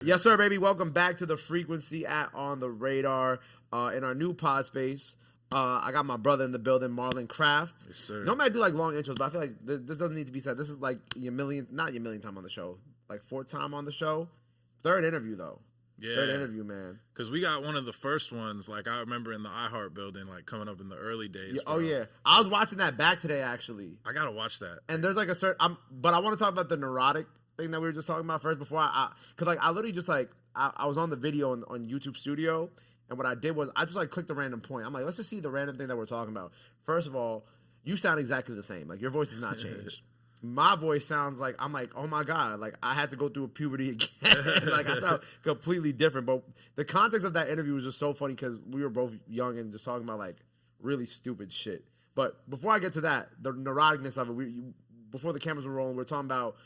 Yes, sir, baby. Welcome back to the Frequency at On the Radar. In our new pod space, I got my brother in the building, Marlon Craft. Yes, sir. Normally I do like long intros, but I feel like this doesn't need to be said. This is like not your millionth time on the show, like fourth time on the show. Third interview though. Yeah. Third interview, man. Because we got one of the first ones, like I remember in the iHeart building, like coming up in the early days. Yeah, oh yeah, I was watching that back today actually. I gotta watch that. And there's like a certain, but I want to talk about the neurotic thing that we were just talking about first before because like I literally just like I was on the video on YouTube Studio, and what I did was I just like clicked a random point. I'm like, let's just see the random thing that we're talking about. First of all, you sound exactly the same. Like your voice has not changed. My voice sounds like I'm like, oh my god, like I had to go through a puberty again. Like I sound completely different. But the context of that interview was just so funny because we were both young and just talking about like really stupid shit. But before I get to that, the neuroticness of it, before the cameras were rolling, we were talking about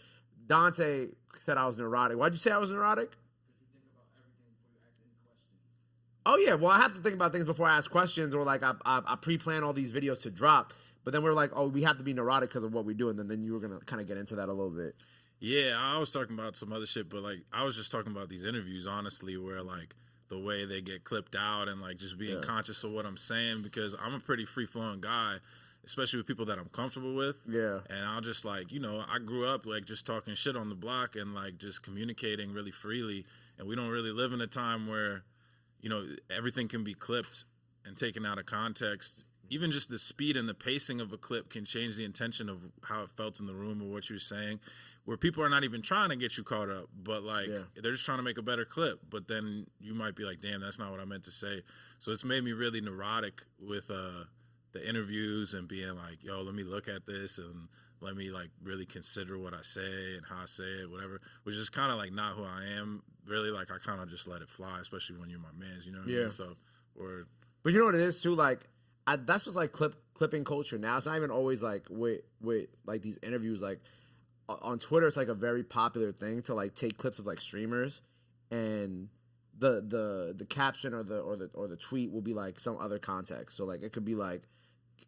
Dante said I was neurotic. Why'd you say I was neurotic? Oh yeah, well I have to think about things before I ask questions, or like I pre-plan all these videos to drop. But then we're like, oh, we have to be neurotic because of what we do, and then you were gonna kind of get into that a little bit. Yeah, I was talking about some other shit, but like I was just talking about these interviews, honestly, where like the way they get clipped out and like just being conscious of what I'm saying, because I'm a pretty free flowing guy, especially with people that I'm comfortable with. Yeah. And I'll just like, I grew up like just talking shit on the block and like just communicating really freely, and we don't really live in a time where everything can be clipped and taken out of context. Even just the speed and the pacing of a clip can change the intention of how it felt in the room or what you're saying, where people are not even trying to get you caught up, but like they're just trying to make a better clip. But then you might be like, damn, that's not what I meant to say. So it's made me really neurotic with the interviews and being like, yo, let me look at this and let me like really consider what I say and how I say it, whatever, which is kind of like not who I am really. Like I kind of just let it fly, especially when you're my mans, you know what I mean? So, but you know what it is too? Like, that's just like clipping culture now. It's not even always like with like these interviews. Like on Twitter, it's like a very popular thing to like take clips of like streamers, and the caption or the tweet will be like some other context. So like it could be like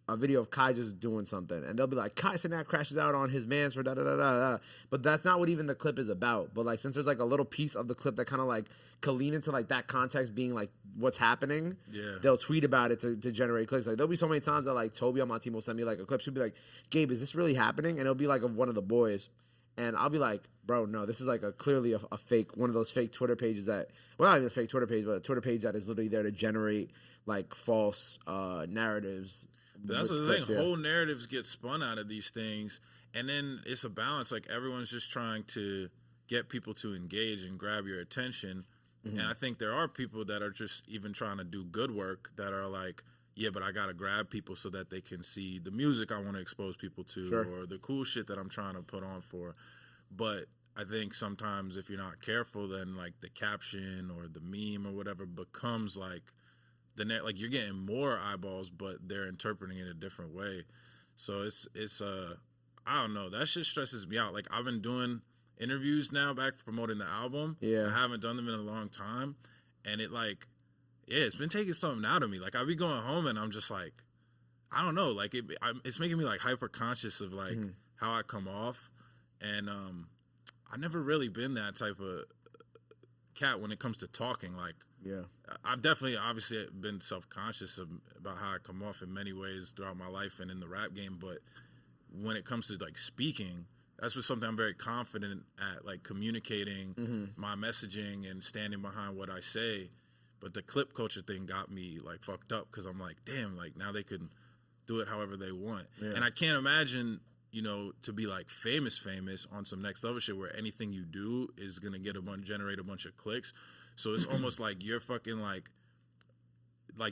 a video of Kai just doing something, and they'll be like, Kai Sinat crashes out on his mans for da da da da da. But that's not what even the clip is about. But like since there's like a little piece of the clip that kind of like can lean into like that context being like what's happening, they'll tweet about it to generate clicks. Like there'll be so many times that like Toby on my team will send me like a clip. She'll be like, Gabe, is this really happening? And it'll be like of one of the boys. And I'll be like, bro, no, this is like clearly a fake, one of those fake Twitter pages that, well, not even a fake Twitter page, but a Twitter page that is literally there to generate like false narratives. That's the thing. Whole narratives get spun out of these things, and then it's a balance. Like everyone's just trying to get people to engage and grab your attention. And I think there are people that are just even trying to do good work that are like, yeah, but I got to grab people so that they can see the music I want to expose people to or the cool shit that I'm trying to put on for. But I think sometimes if you're not careful, then like the caption or the meme or whatever becomes like like you're getting more eyeballs, but they're interpreting it a different way. So it's I don't know. That shit stresses me out. Like I've been doing interviews now back promoting the album. Yeah. I haven't done them in a long time. And it like, it's been taking something out of me. Like I'll be going home and I'm just like, I don't know. Like it's making me like hyper conscious of like how I come off. And I've never really been that type of cat when it comes to talking. Like, I've definitely obviously been self-conscious about how I come off in many ways throughout my life and in the rap game. But when it comes to like speaking, that's just something I'm very confident at, like communicating my messaging and standing behind what I say. But the clip culture thing got me like fucked up because I'm like, damn, like now they can do it however they want. And I can't imagine, to be like famous on some next level shit where anything you do is gonna generate a bunch of clicks. So it's almost like you're fucking like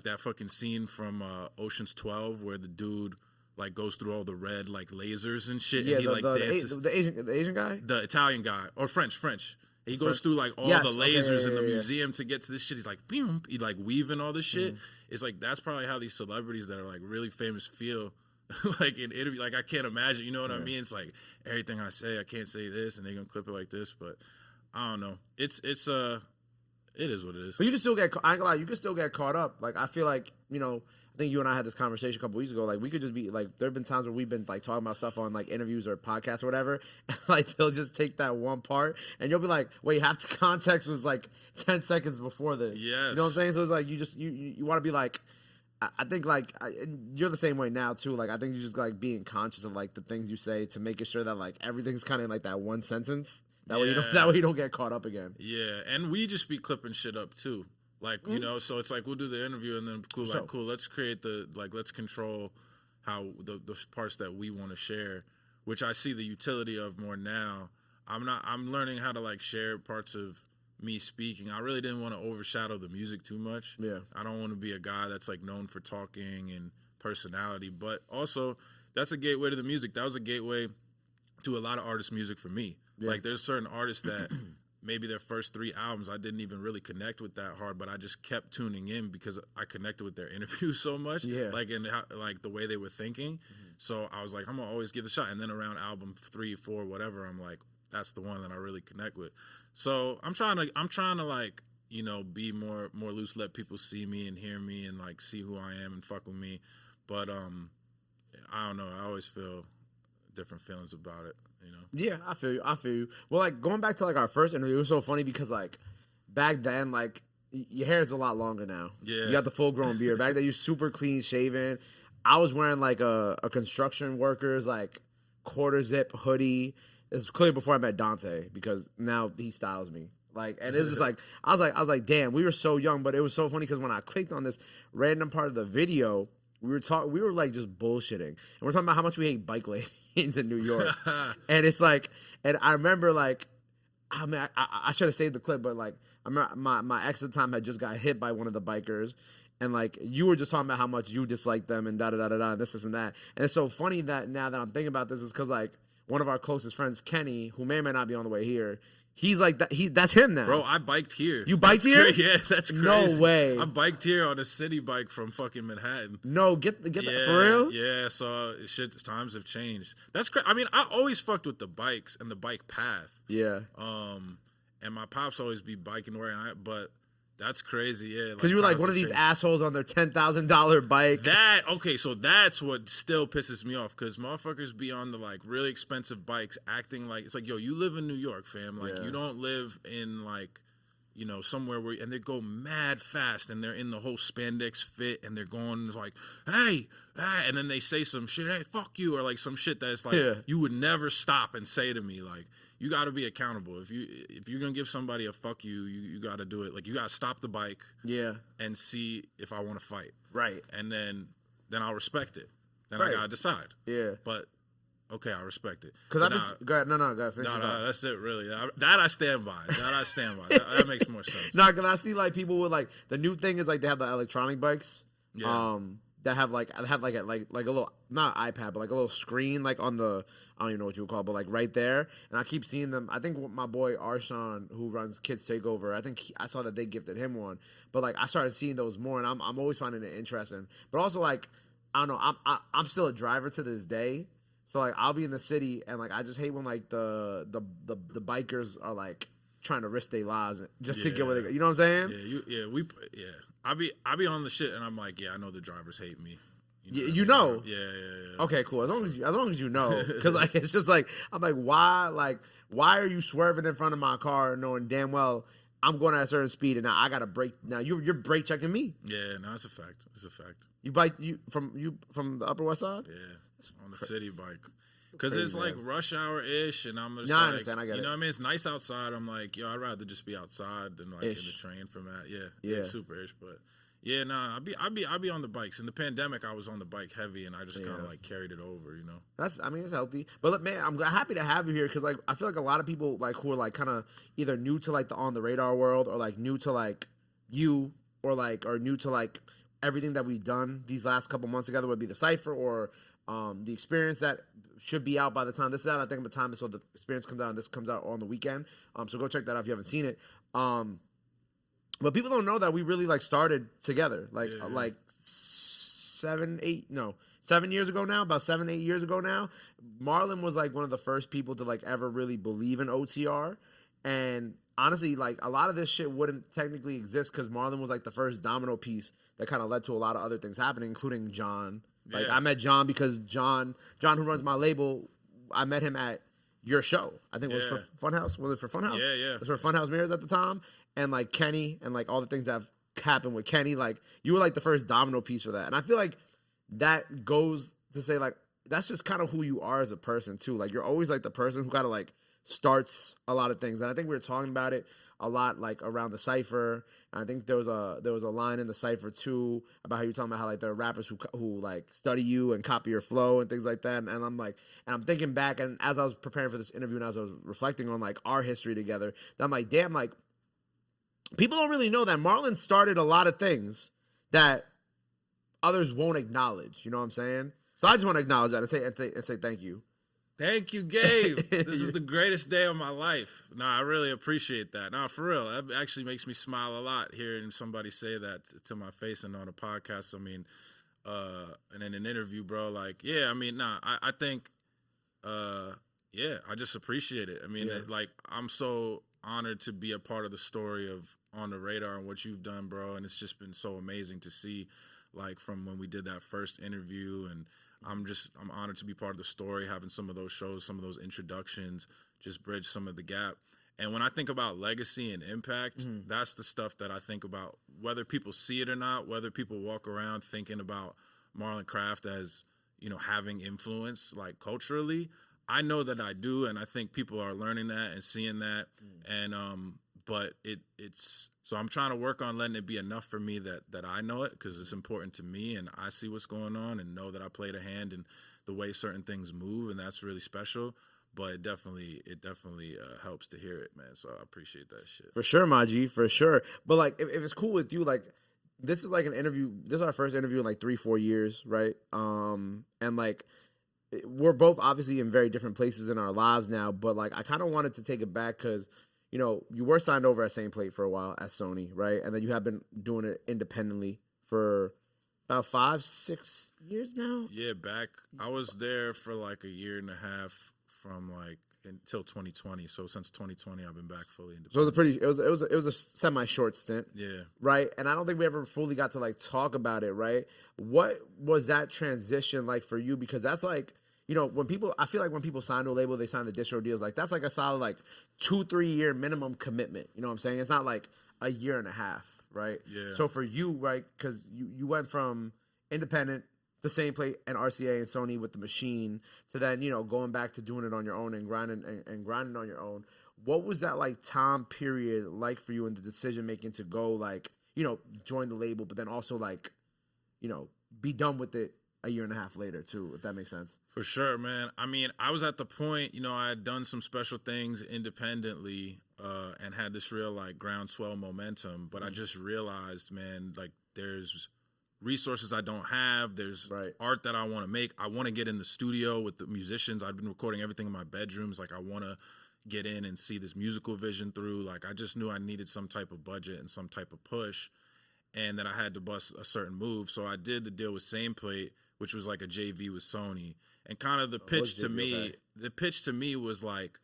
that fucking scene from Ocean's 12 where the dude like goes through all the red like lasers and shit. Yeah, and he dances. The Asian guy? The Italian guy. Or French. He goes through like all the lasers in the museum to get to this shit. He's like, boom, he like weaving all this shit. It's like, that's probably how these celebrities that are like really famous feel like in interview. Like I can't imagine, you know what I mean? It's like everything I say, I can't say this and they're going to clip it like this. But I don't know. It is what it is. But you can still get, I ain't gonna lie, you can still get caught up. Like I feel like, I think you and I had this conversation a couple weeks ago. Like, we could just be like, there have been times where we've been like talking about stuff on like interviews or podcasts or whatever, and like they'll just take that one part, and you'll be like, wait, half the context was like 10 seconds before this. Yes. You know what I'm saying? So it's like you want to be like, I think like you're the same way now too. Like, I think you just like being conscious of like the things you say to making sure that like everything's kind of in like that one sentence. That way you don't get caught up again. Yeah, and we just be clipping shit up too. Like, you know, so it's like we'll do the interview and then cool, like, cool, let's create let's control how the parts that we want to share, which I see the utility of more now. I'm learning how to like share parts of me speaking. I really didn't want to overshadow the music too much. Yeah. I don't want to be a guy that's like known for talking and personality, but also that's a gateway to the music. That was a gateway to a lot of artists' music for me. Yeah. Like, there's certain artists that maybe their first 3 albums I didn't even really connect with that hard, but I just kept tuning in because I connected with their interviews so much. Yeah. Like, and like the way they were thinking. So I was like, I'm gonna always give it a shot. And then around album 3, 4, whatever, I'm like, that's the one that I really connect with. So I'm trying to like, you know, be more loose, let people see me and hear me and like see who I am and fuck with me. But I don't know. I always feel different feelings about it, you know? Yeah, I feel you. Well, like, going back to like our first interview, it was so funny because like back then, like, your hair is a lot longer now. Yeah. You got the full grown beard. Back then, you're super clean shaven. I was wearing like a construction worker's like quarter zip hoodie. It's clearly before I met Dante because now he styles me. Like, and it's just like I was like, damn, we were so young, but it was so funny because when I clicked on this random part of the video, we were like just bullshitting, and we're talking about how much we hate bike lanes in New York, and it's like, and I remember like, I mean, I should have saved the clip, but like, I remember my ex at the time had just got hit by one of the bikers. And like, you were just talking about how much you dislike them and and this and that, and it's so funny that now that I'm thinking about this is because like one of our closest friends, Kenny, who may or may not be on the way here, he's like that. That's him now. Bro, I biked here. You biked here? Yeah, that's crazy. No way. I biked here on a city bike from fucking Manhattan. No, get that for real? Yeah, so times have changed. That's crazy. I mean, I always fucked with the bikes and the bike path. Yeah. And my pops always be biking but that's crazy, yeah. Because you were like one of these assholes on their $10,000 bike. So that's what still pisses me off, because motherfuckers be on the like really expensive bikes acting like, it's like, yo, you live in New York, fam. Like, you don't live in like, you know, somewhere where, and they go mad fast and they're in the whole spandex fit and they're going like, hey, and then they say some shit, hey, fuck you, or like some shit that's like, you would never stop and say to me, like, you got to be accountable. If you're gonna give somebody a fuck you got to do it. Like, you got to stop the bike, and see if I want to fight, right? And then I'll respect it. Then I gotta decide, But okay, I respect it. Because go ahead. No, go ahead. No, that's it. Really, that I stand by. That makes more sense. No, because I see like people with like the new thing is like they have the electronic bikes. Yeah. That have like a little, not iPad, but like a little screen like on the, I don't even know what you would call it, but like right there. And I keep seeing them. I think my boy Arshawn, who runs Kids Takeover, I think I saw that they gifted him one. But like I started seeing those more, and I'm always finding it interesting. But also like, I don't know, I'm still a driver to this day. So like I'll be in the city and like I just hate when like the bikers are like trying to risk their lives just to get where they go. You know what I'm saying? I be on the shit and I'm like, I know the drivers hate me. You know? Yeah. Okay, cool. As long as you know, because like it's just like I'm like, why are you swerving in front of my car knowing damn well I'm going at a certain speed and now I gotta brake? Now you're brake checking me. Yeah, no, it's a fact. It's a fact. You bike from the Upper West Side? Yeah, on the city bike. Because it's like rush hour-ish, and I'm just I understand, I get it. You know what I mean? It's nice outside. I'm like, yo, I'd rather just be outside than like in the train from that. Yeah, super-ish. But yeah, nah, I be on the bikes. In the pandemic, I was on the bike heavy, and I just kind of like carried it over, you know? It's healthy. But look, man, I'm happy to have you here because like I feel like a lot of people like who are like kind of either new to like the on the radar world or like new to like you or new to like everything that we've done these last couple months together, would be the Cypher or the experience that should be out by the time this is out. I think by the time the experience comes out, and this comes out on the weekend. So go check that out if you haven't seen it. But people don't know that we really like started together, like 7 years ago now, about 7, 8 years ago now. Marlon was like one of the first people to like ever really believe in OTR. And honestly, like a lot of this shit wouldn't technically exist because Marlon was like the first domino piece that kind of led to a lot of other things happening, including John. Like Yeah. I met John because John who runs my label, I met him at your show. I think it was for Funhouse. Was it for Funhouse? Yeah, yeah. It was for Funhouse Mirrors at the time. And like Kenny and like all the things that have happened with Kenny, like you were like the first domino piece for that. And I feel like that goes to say like that's just kind of who you are as a person too. Like you're always like the person who kind of like starts a lot of things. And I think we were talking about it a lot like around the cipher. And I think there was a line in the cipher too about how you're talking about how like there are rappers who like study you and copy your flow and things like that. And I'm like, and I'm thinking back, and as I was preparing for this interview and as I was reflecting on like our history together, I'm like, damn, like people don't really know that Marlon started a lot of things that others won't acknowledge. You know what I'm saying? So I just want to acknowledge that and say thank you. Thank you, Gabe. This is the greatest day of my life. No, I really appreciate that. No, for real. That actually makes me smile a lot hearing somebody say that to my face and on a podcast. I mean, and in an interview, bro, like, yeah, I mean, I think, yeah, I just appreciate it. I mean, like, I'm so honored to be a part of the story of On the Radar and what you've done, bro. And it's just been so amazing to see, like, from when we did that first interview, and I'm honored to be part of the story, having some of those shows, some of those introductions, just bridge some of the gap. And when I think about legacy and impact, that's the stuff that I think about, whether people see it or not, whether people walk around thinking about Marlon Craft as, you know, having influence, like, culturally. I know that I do, and I think people are learning that and seeing that. And but it's so I'm trying to work on letting it be enough for me that I know it, because it's important to me and I see what's going on and know that I played a hand in the way certain things move, and that's really special. But it definitely helps to hear it, man. So I appreciate that shit. For sure, Maji, for sure. But like, if it's cool with you, like, this is like an interview. This is our first interview in like 3-4 years, right? And like, we're both obviously in very different places in our lives now. But like, I kind of wanted to take it back because, you know, you were signed over at Same Plate for a while at Sony, right? And then you have been doing it independently for about 5-6 years now. Yeah, I was there for like a year and a half from like until 2020. So since 2020, I've been back fully independent. So it was a semi short stint. Yeah. Right. And I don't think we ever fully got to like talk about it. Right. What was that transition like for you? Because that's like, you know, I feel like when people sign to a label, they sign the distro deals. Like that's like a solid like 2-3 year minimum commitment. You know what I'm saying? It's not like a year and a half. Right. Yeah. So for you, right, because you went from independent, the Same Plate and RCA and Sony with the machine, to then, you know, going back to doing it on your own and grinding on your own. What was that like time period like for you in the decision making to go like, you know, join the label, but then also like, you know, be done with it a year and a half later too, if that makes sense? For sure, man. I mean, I was at the point, you know, I had done some special things independently and had this real like groundswell momentum, but I just realized, man, like there's resources I don't have. There's art that I want to make. I want to get in the studio with the musicians. I've been recording everything in my bedrooms. Like I want to get in and see this musical vision through. Like I just knew I needed some type of budget and some type of push, and that I had to bust a certain move. So I did the deal with Same Plate, which was like a JV with Sony. And kind of the pitch to me was like,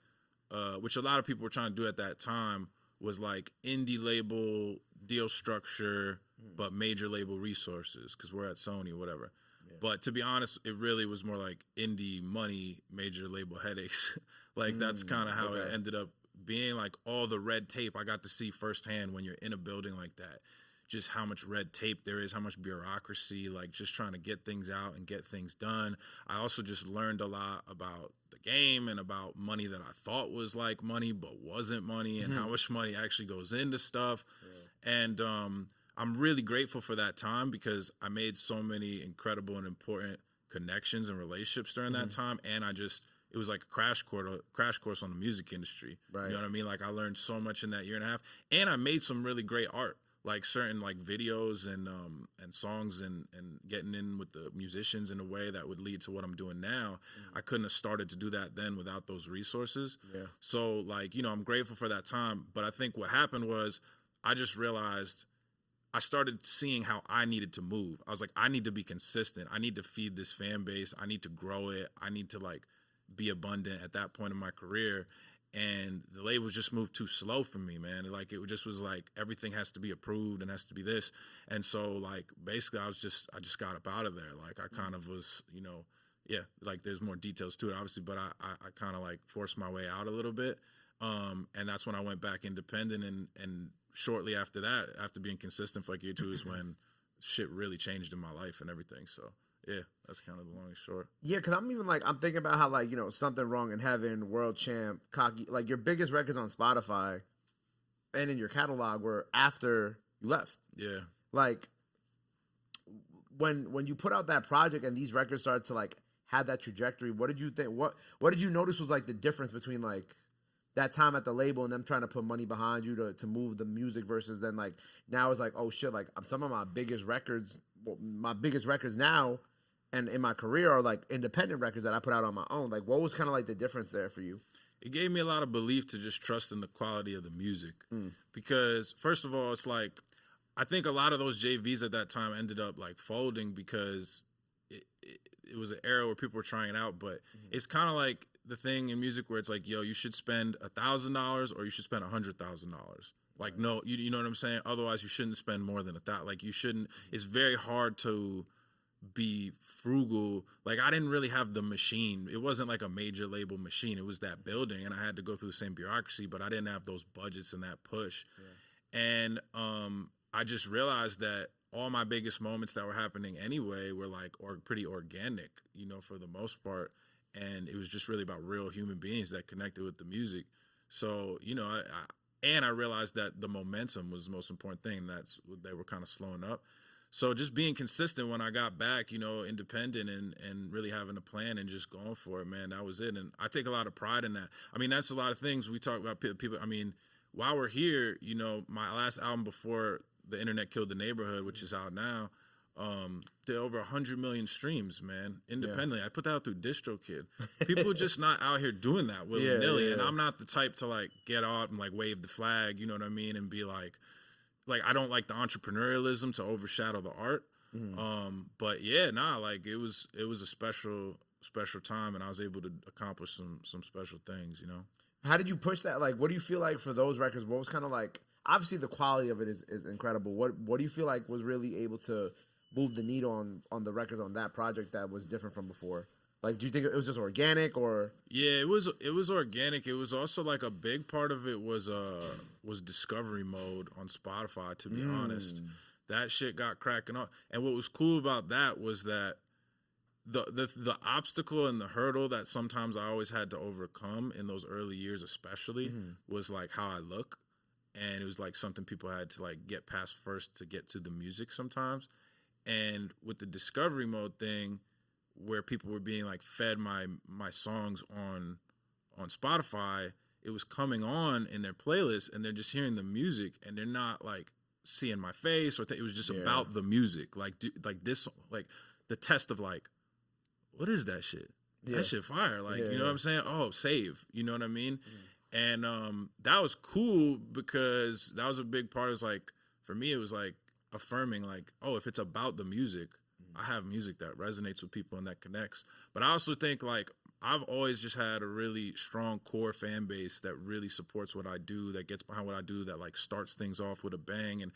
which a lot of people were trying to do at that time, was like indie label deal structure, but major label resources, because we're at Sony, whatever. Yeah. But to be honest, it really was more like indie money, major label headaches. Like that's kind of how it ended up being. Like all the red tape I got to see firsthand when you're in a building like that, just how much red tape there is, how much bureaucracy, like just trying to get things out and get things done. I also just learned a lot about the game and about money that I thought was like money but wasn't money, and how much money actually goes into stuff. Yeah. And I'm really grateful for that time, because I made so many incredible and important connections and relationships during that time. And it was like a crash course on the music industry. Right. You know what I mean? Like I learned so much in that year and a half, and I made some really great art, like certain like videos and songs and getting in with the musicians in a way that would lead to what I'm doing now. I couldn't have started to do that then without those resources. Yeah. So like, you know, I'm grateful for that time. But I think what happened was I just realized I started seeing how I needed to move. I was like, I need to be consistent. I need to feed this fan base. I need to grow it. I need to like be abundant at that point in my career. and the label just moved too slow for me, man. Like, it just was like everything has to be approved and has to be this, and so like basically I just got up out of there. Like, I kind of was, you know, yeah, like there's more details to it obviously, but I kind of like forced my way out a little bit, and that's when I went back independent, and shortly after that, after being consistent for like a year or two, is when shit really changed in my life and everything. So yeah, that's kind of the long and short. Yeah, because I'm even like, I'm thinking about how, like, you know, Something Wrong in Heaven, World Champ, Cocky, like your biggest records on Spotify and in your catalog were after you left. Yeah. Like, when you put out that project and these records started to like have that trajectory, what did you think? What did you notice was like the difference between like that time at the label and them trying to put money behind you to move the music versus then like now it's like, oh shit, like some of my biggest records now and in my career are like independent records that I put out on my own. Like, what was kind of like the difference there for you? It gave me a lot of belief to just trust in the quality of the music. Because first of all, it's like, I think a lot of those JVs at that time ended up like folding because it was an era where people were trying it out, but it's kind of like the thing in music where it's like, yo, you should spend $1,000 or you should spend $100,000. Like, no, you know what I'm saying? Otherwise, you shouldn't spend more than $1,000. Like, you shouldn't. It's very hard to be frugal. Like, I didn't really have the machine. It wasn't like a major label machine. It was that building, and I had to go through the same bureaucracy, but I didn't have those budgets and that push. Yeah. And I just realized that all my biggest moments that were happening anyway were like pretty organic, you know, for the most part. And it was just really about real human beings that connected with the music. So, you know, I realized that the momentum was the most important thing. That's what they were kind of slowing up. So just being consistent when I got back, you know, independent and really having a plan and just going for it, man, that was it. And I take a lot of pride in that. I mean, that's a lot of things we talk about people. I mean, while we're here, you know, my last album before The Internet Killed the Neighborhood, which is out now, did over 100 million streams, man, independently. Yeah. I put that out through DistroKid. People just not out here doing that willy-nilly. Yeah. And I'm not the type to like get out and like wave the flag, you know what I mean, and be like I don't like the entrepreneurialism to overshadow the art. But yeah, like it was a special time, and I was able to accomplish some special things, you know. How did you push that? Like, what do you feel like for those records? What was kind of like, obviously the quality of it is incredible. What do you feel like was really able to move the needle on the records on that project that was different from before? Like, do you think it was just organic or? Yeah, it was organic. It was also like a big part of it was discovery mode on Spotify, to be honest. That shit got cracking up. And what was cool about that was that the obstacle and the hurdle that sometimes I always had to overcome in those early years especially was like how I look. And it was like something people had to like get past first to get to the music sometimes. And with the discovery mode thing, where people were being like fed my songs on Spotify, it was coming on in their playlist, and they're just hearing the music, and they're not like seeing my face, or it was just about the music, like this, like the test of like, what is that shit? That shit fire, like you know what I'm saying? Oh, save, you know what I mean? And that was cool because that was a big part. It was like, for me, it was like affirming, like, oh, if it's about the music, I have music that resonates with people and that connects. But I also think like I've always just had a really strong core fan base that really supports what I do, that gets behind what I do, that like starts things off with a bang and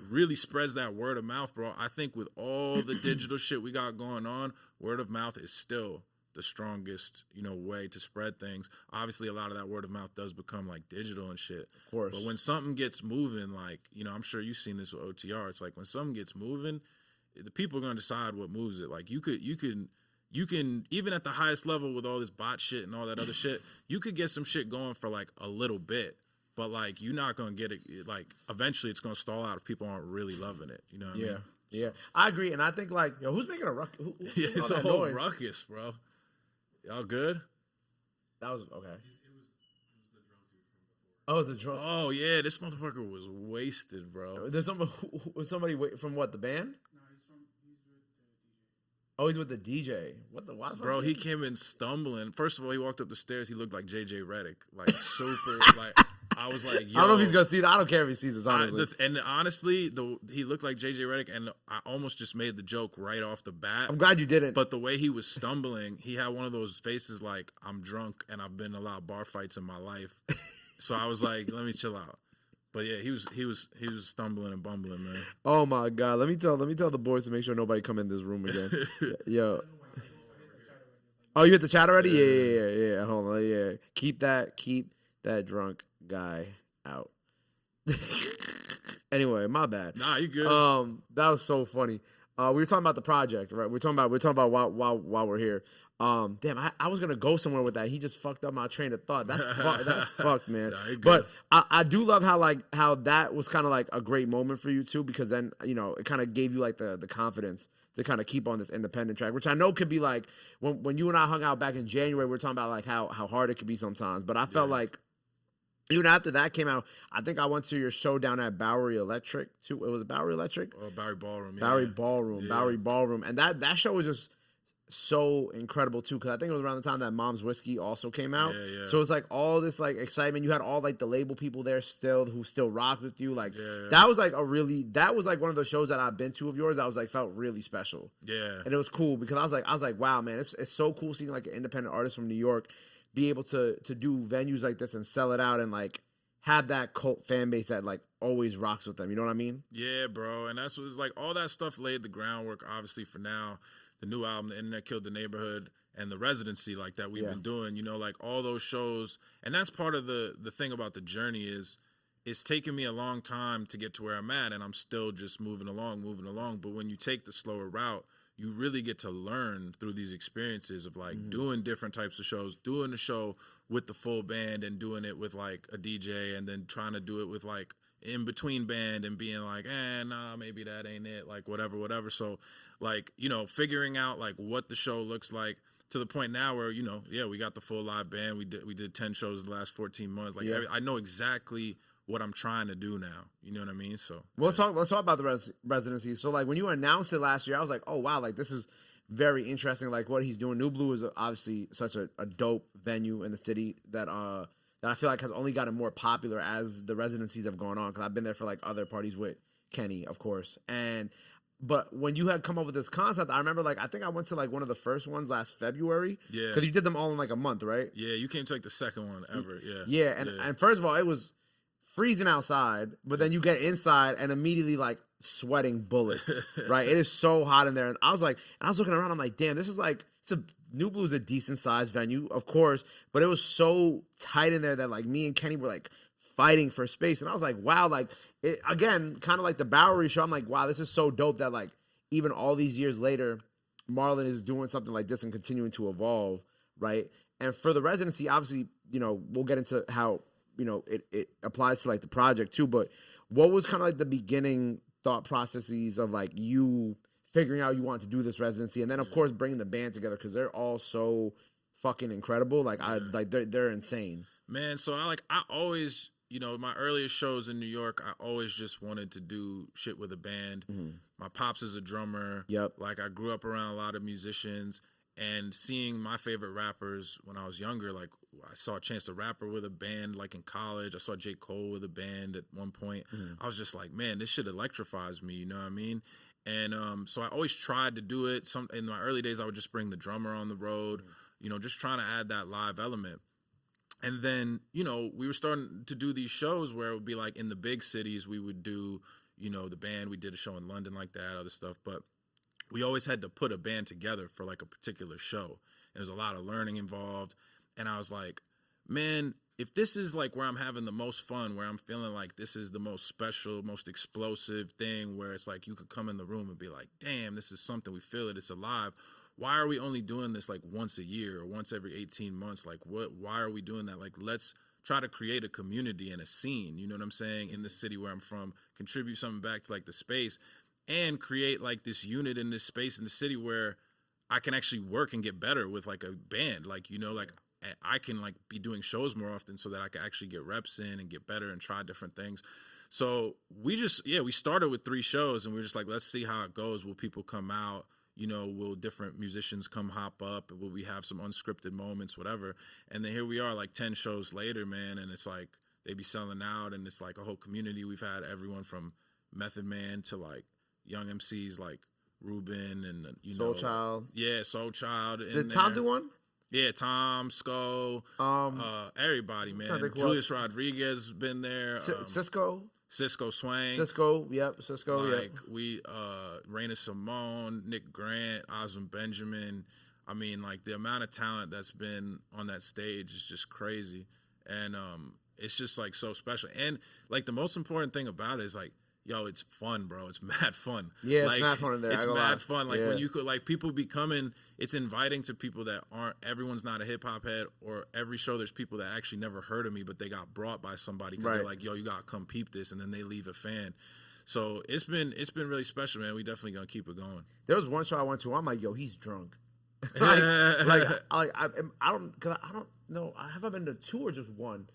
really spreads that word of mouth, bro. I think with all the digital shit we got going on, word of mouth is still the strongest, you know, way to spread things. Obviously, a lot of that word of mouth does become like digital and shit. Of course. But when something gets moving, like, you know, I'm sure you've seen this with OTR. It's like when something gets moving, the people are gonna decide what moves it. Like you can even at the highest level with all this bot shit and all that other shit, you could get some shit going for like a little bit, but like you're not gonna get it. Like eventually, it's gonna stall out if people aren't really loving it. You know what I mean? Yeah, I agree. And I think like, yo, who's making a ruckus? It's a whole ruckus, bro. Y'all good? That was okay. It was the drum dude from before. Oh, it's a drum. Oh yeah, this motherfucker was wasted, bro. There's somebody from what, the band? Oh, he's with the DJ. What the? Why bro, he came in stumbling. First of all, he walked up the stairs. He looked like JJ Redick, like super. Like I was like, yo. I don't know if he's gonna see that. I don't care if he sees this, honestly. And honestly, he looked like JJ Redick, and I almost just made the joke right off the bat. I'm glad you didn't. But the way he was stumbling, he had one of those faces like, I'm drunk and I've been in a lot of bar fights in my life. So I was like, let me chill out. But yeah, he was stumbling and bumbling, man. Oh my God. Let me tell the boys to make sure nobody come in this room again. Yo. Oh, you hit the chat already? Yeah. Hold on. Yeah. Keep that drunk guy out. Anyway, my bad. Nah, you good. That was so funny. We were talking about the project, right? We're talking about while we're here. Damn, I was gonna go somewhere with that. He just fucked up my train of thought. That's fucked, man. Nah, but I do love how that was kind of like a great moment for you too, because then it kind of gave you like the confidence to kind of keep on this independent track, which I know could be like when you and I hung out back in January, we were talking about like how hard it could be sometimes. But I felt like even after that came out, I think I went to your show down at Bowery Electric too. It was Bowery Electric? Bowery Ballroom. Bowery Ballroom. And that show was just so incredible too, because I think it was around the time that Mom's Whiskey also came out. So it's like all this like excitement. You had all like the label people there still who still rock with you. Like that was like one of those shows that I've been to of yours that was like felt really special. Yeah. And it was cool because I was like, wow, man, it's so cool seeing like an independent artist from New York be able to do venues like this and sell it out and like have that cult fan base that like always rocks with them. You know what I mean? Yeah, bro. And that's what like all that stuff laid the groundwork, obviously, for now. The new album, The Internet Killed the Neighborhood, and the Residency, like that we've been doing, like all those shows. And that's part of the thing about the journey is it's taken me a long time to get to where I'm at, and I'm still just moving along. But when you take the slower route, you really get to learn through these experiences of like doing different types of shows, doing a show with the full band and doing it with like a DJ, and then trying to do it with like in between band and being like, nah, maybe that ain't it, like whatever. So like, figuring out like what the show looks like to the point now where, we got the full live band. We did 10 shows the last 14 months. Like I know exactly what I'm trying to do now. You know what I mean? So let's talk about the residency. So like when you announced it last year, I was like, oh wow, like this is very interesting. Like what he's doing. New Blue is obviously such a dope venue in the city that I feel like has only gotten more popular as the residencies have gone on. Because I've been there for like other parties with Kenny, of course. But when you had come up with this concept, I remember like I think I went to like one of the first ones last February. Yeah. Because you did them all in like a month, right? Yeah, you came to like the second one ever. Yeah. Yeah, and first of all, it was freezing outside, but then you get inside and immediately like sweating bullets, right? It is so hot in there. And I was looking around, I'm like, damn, this is like, New Blue's a decent sized venue, of course, but it was so tight in there that like me and Kenny were like fighting for space. And I was like, wow, like it, again, kind of like the Bowery show. I'm like, wow, this is so dope that like even all these years later, Marlon is doing something like this and continuing to evolve, right? And for the residency, obviously, we'll get into how, it applies to like the project too, but what was kind of like the beginning thought processes of like you figuring out you want to do this residency, and then of course bringing the band together because they're all so fucking incredible. Like they're insane, man. So I always, my earliest shows in New York, I always just wanted to do shit with a band. My pops is a drummer. Like I grew up around a lot of musicians, and seeing my favorite rappers when I was younger, like I saw Chance the Rapper with a band like in college. I saw J. Cole with a band at one point. I was just like, man, this shit electrifies me. You know what I mean? And so I always tried to do it. In my early days, I would just bring the drummer on the road, just trying to add that live element. And then, we were starting to do these shows where it would be like in the big cities, we would do, the band. We did a show in London like that, other stuff. But we always had to put a band together for like a particular show. And there's a lot of learning involved. And I was like, man, if this is like where I'm having the most fun, where I'm feeling like this is the most special, most explosive thing, where it's like you could come in the room and be like, damn, this is something, we feel it, it's alive. Why are we only doing this like once a year or once every 18 months? Like why are we doing that? Like let's try to create a community and a scene, you know what I'm saying, in the city where I'm from, contribute something back to like the space and create like this unit in this space in the city where I can actually work and get better with like a band. Like, like I can like be doing shows more often so that I can actually get reps in and get better and try different things. So we started with 3 shows and we were just like, let's see how it goes. Will people come out? Will different musicians come hop up? Will we have some unscripted moments, whatever? And then here we are like 10 shows later, man. And it's like, they be selling out, and it's like a whole community. We've had everyone from Method Man to like young MCs like Ruben and Soul Child. Yeah, Soul Child. Did Tom do one? Yeah, Tom, Sko, everybody, man. Julius Rodriguez been there. Cisco Swang. Cisco, like, we Raina Simone, Nick Grant, Osmond Benjamin. I mean, like, the amount of talent that's been on that stage is just crazy. And it's just like so special. And like the most important thing about it is like, yo, it's fun, bro. It's mad fun. Yeah, like, it's mad fun in there. It's mad fun. Like when you could, like, people be coming, it's inviting to people that aren't, everyone's not a hip hop head, or every show there's people that actually never heard of me, but they got brought by somebody because they're like, yo, you gotta come peep this, and then they leave a fan. So it's been really special, man. We definitely gonna keep it going. There was one show I went to, I'm like, yo, he's drunk. I don't know. Have I been to two or just one?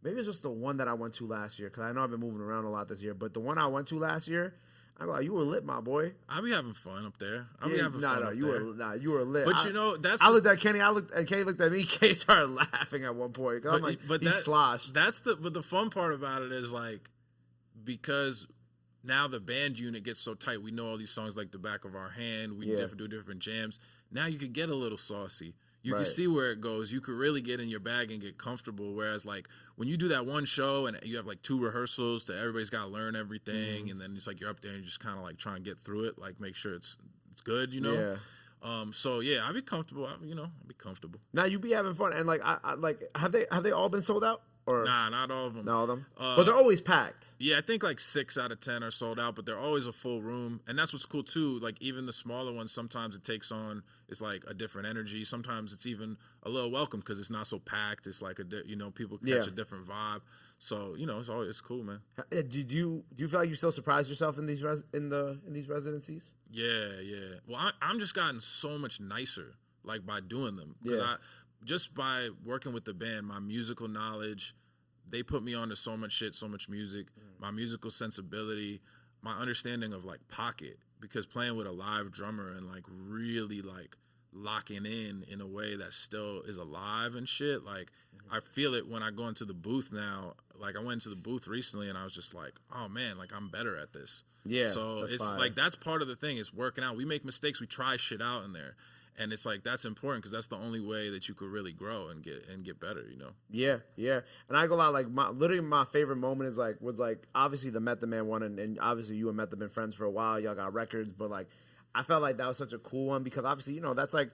Maybe it's just the one that I went to last year, because I know I've been moving around a lot this year. But the one I went to last year, I'm like, you were lit, my boy. I be having fun up there. You were lit. But you know, I looked at Kenny. And Kenny looked at me. Kenny started laughing at one point. I'm like, he sloshed. But the fun part about it is like, because now the band unit gets so tight. We know all these songs like the back of our hand. We do different jams. Now you could get a little saucy. You can see where it goes. You could really get in your bag and get comfortable. Whereas, like, when you do that one show and you have, like, 2 rehearsals to everybody's got to learn everything, and then it's like you're up there and you just kind of, like, try and get through it, like, make sure it's good, you know? Yeah. So, yeah, I'd be comfortable. I'd be comfortable. Now, you be having fun. And, like, have they all been sold out? Or nah, not all of them. Not all of them? But they're always packed. Yeah, I think like 6 out of 10 are sold out, but they're always a full room. And that's what's cool too. Like even the smaller ones, sometimes it takes on, it's like a different energy. Sometimes it's even a little welcome because it's not so packed. It's like people catch a different vibe. So it's cool, man. Do you feel like you still surprise yourself in these residencies? Yeah. Well, I'm just gotten so much nicer like by doing them because just by working with the band, my musical knowledge, they put me on to so much shit, so much music, my musical sensibility, my understanding of like pocket, because playing with a live drummer and like really like locking in a way that still is alive and shit. Like I feel it when I go into the booth now. Like I went into the booth recently and I was just like, oh man, like I'm better at this. Yeah. So it's fire. Like that's part of the thing is working out. We make mistakes, we try shit out in there. And it's like that's important because that's the only way that you could really grow and get better, you know. Yeah. And I go out like my favorite moment was obviously the Method Man one, and obviously you and Method been friends for a while. Y'all got records, but like I felt like that was such a cool one because obviously that's like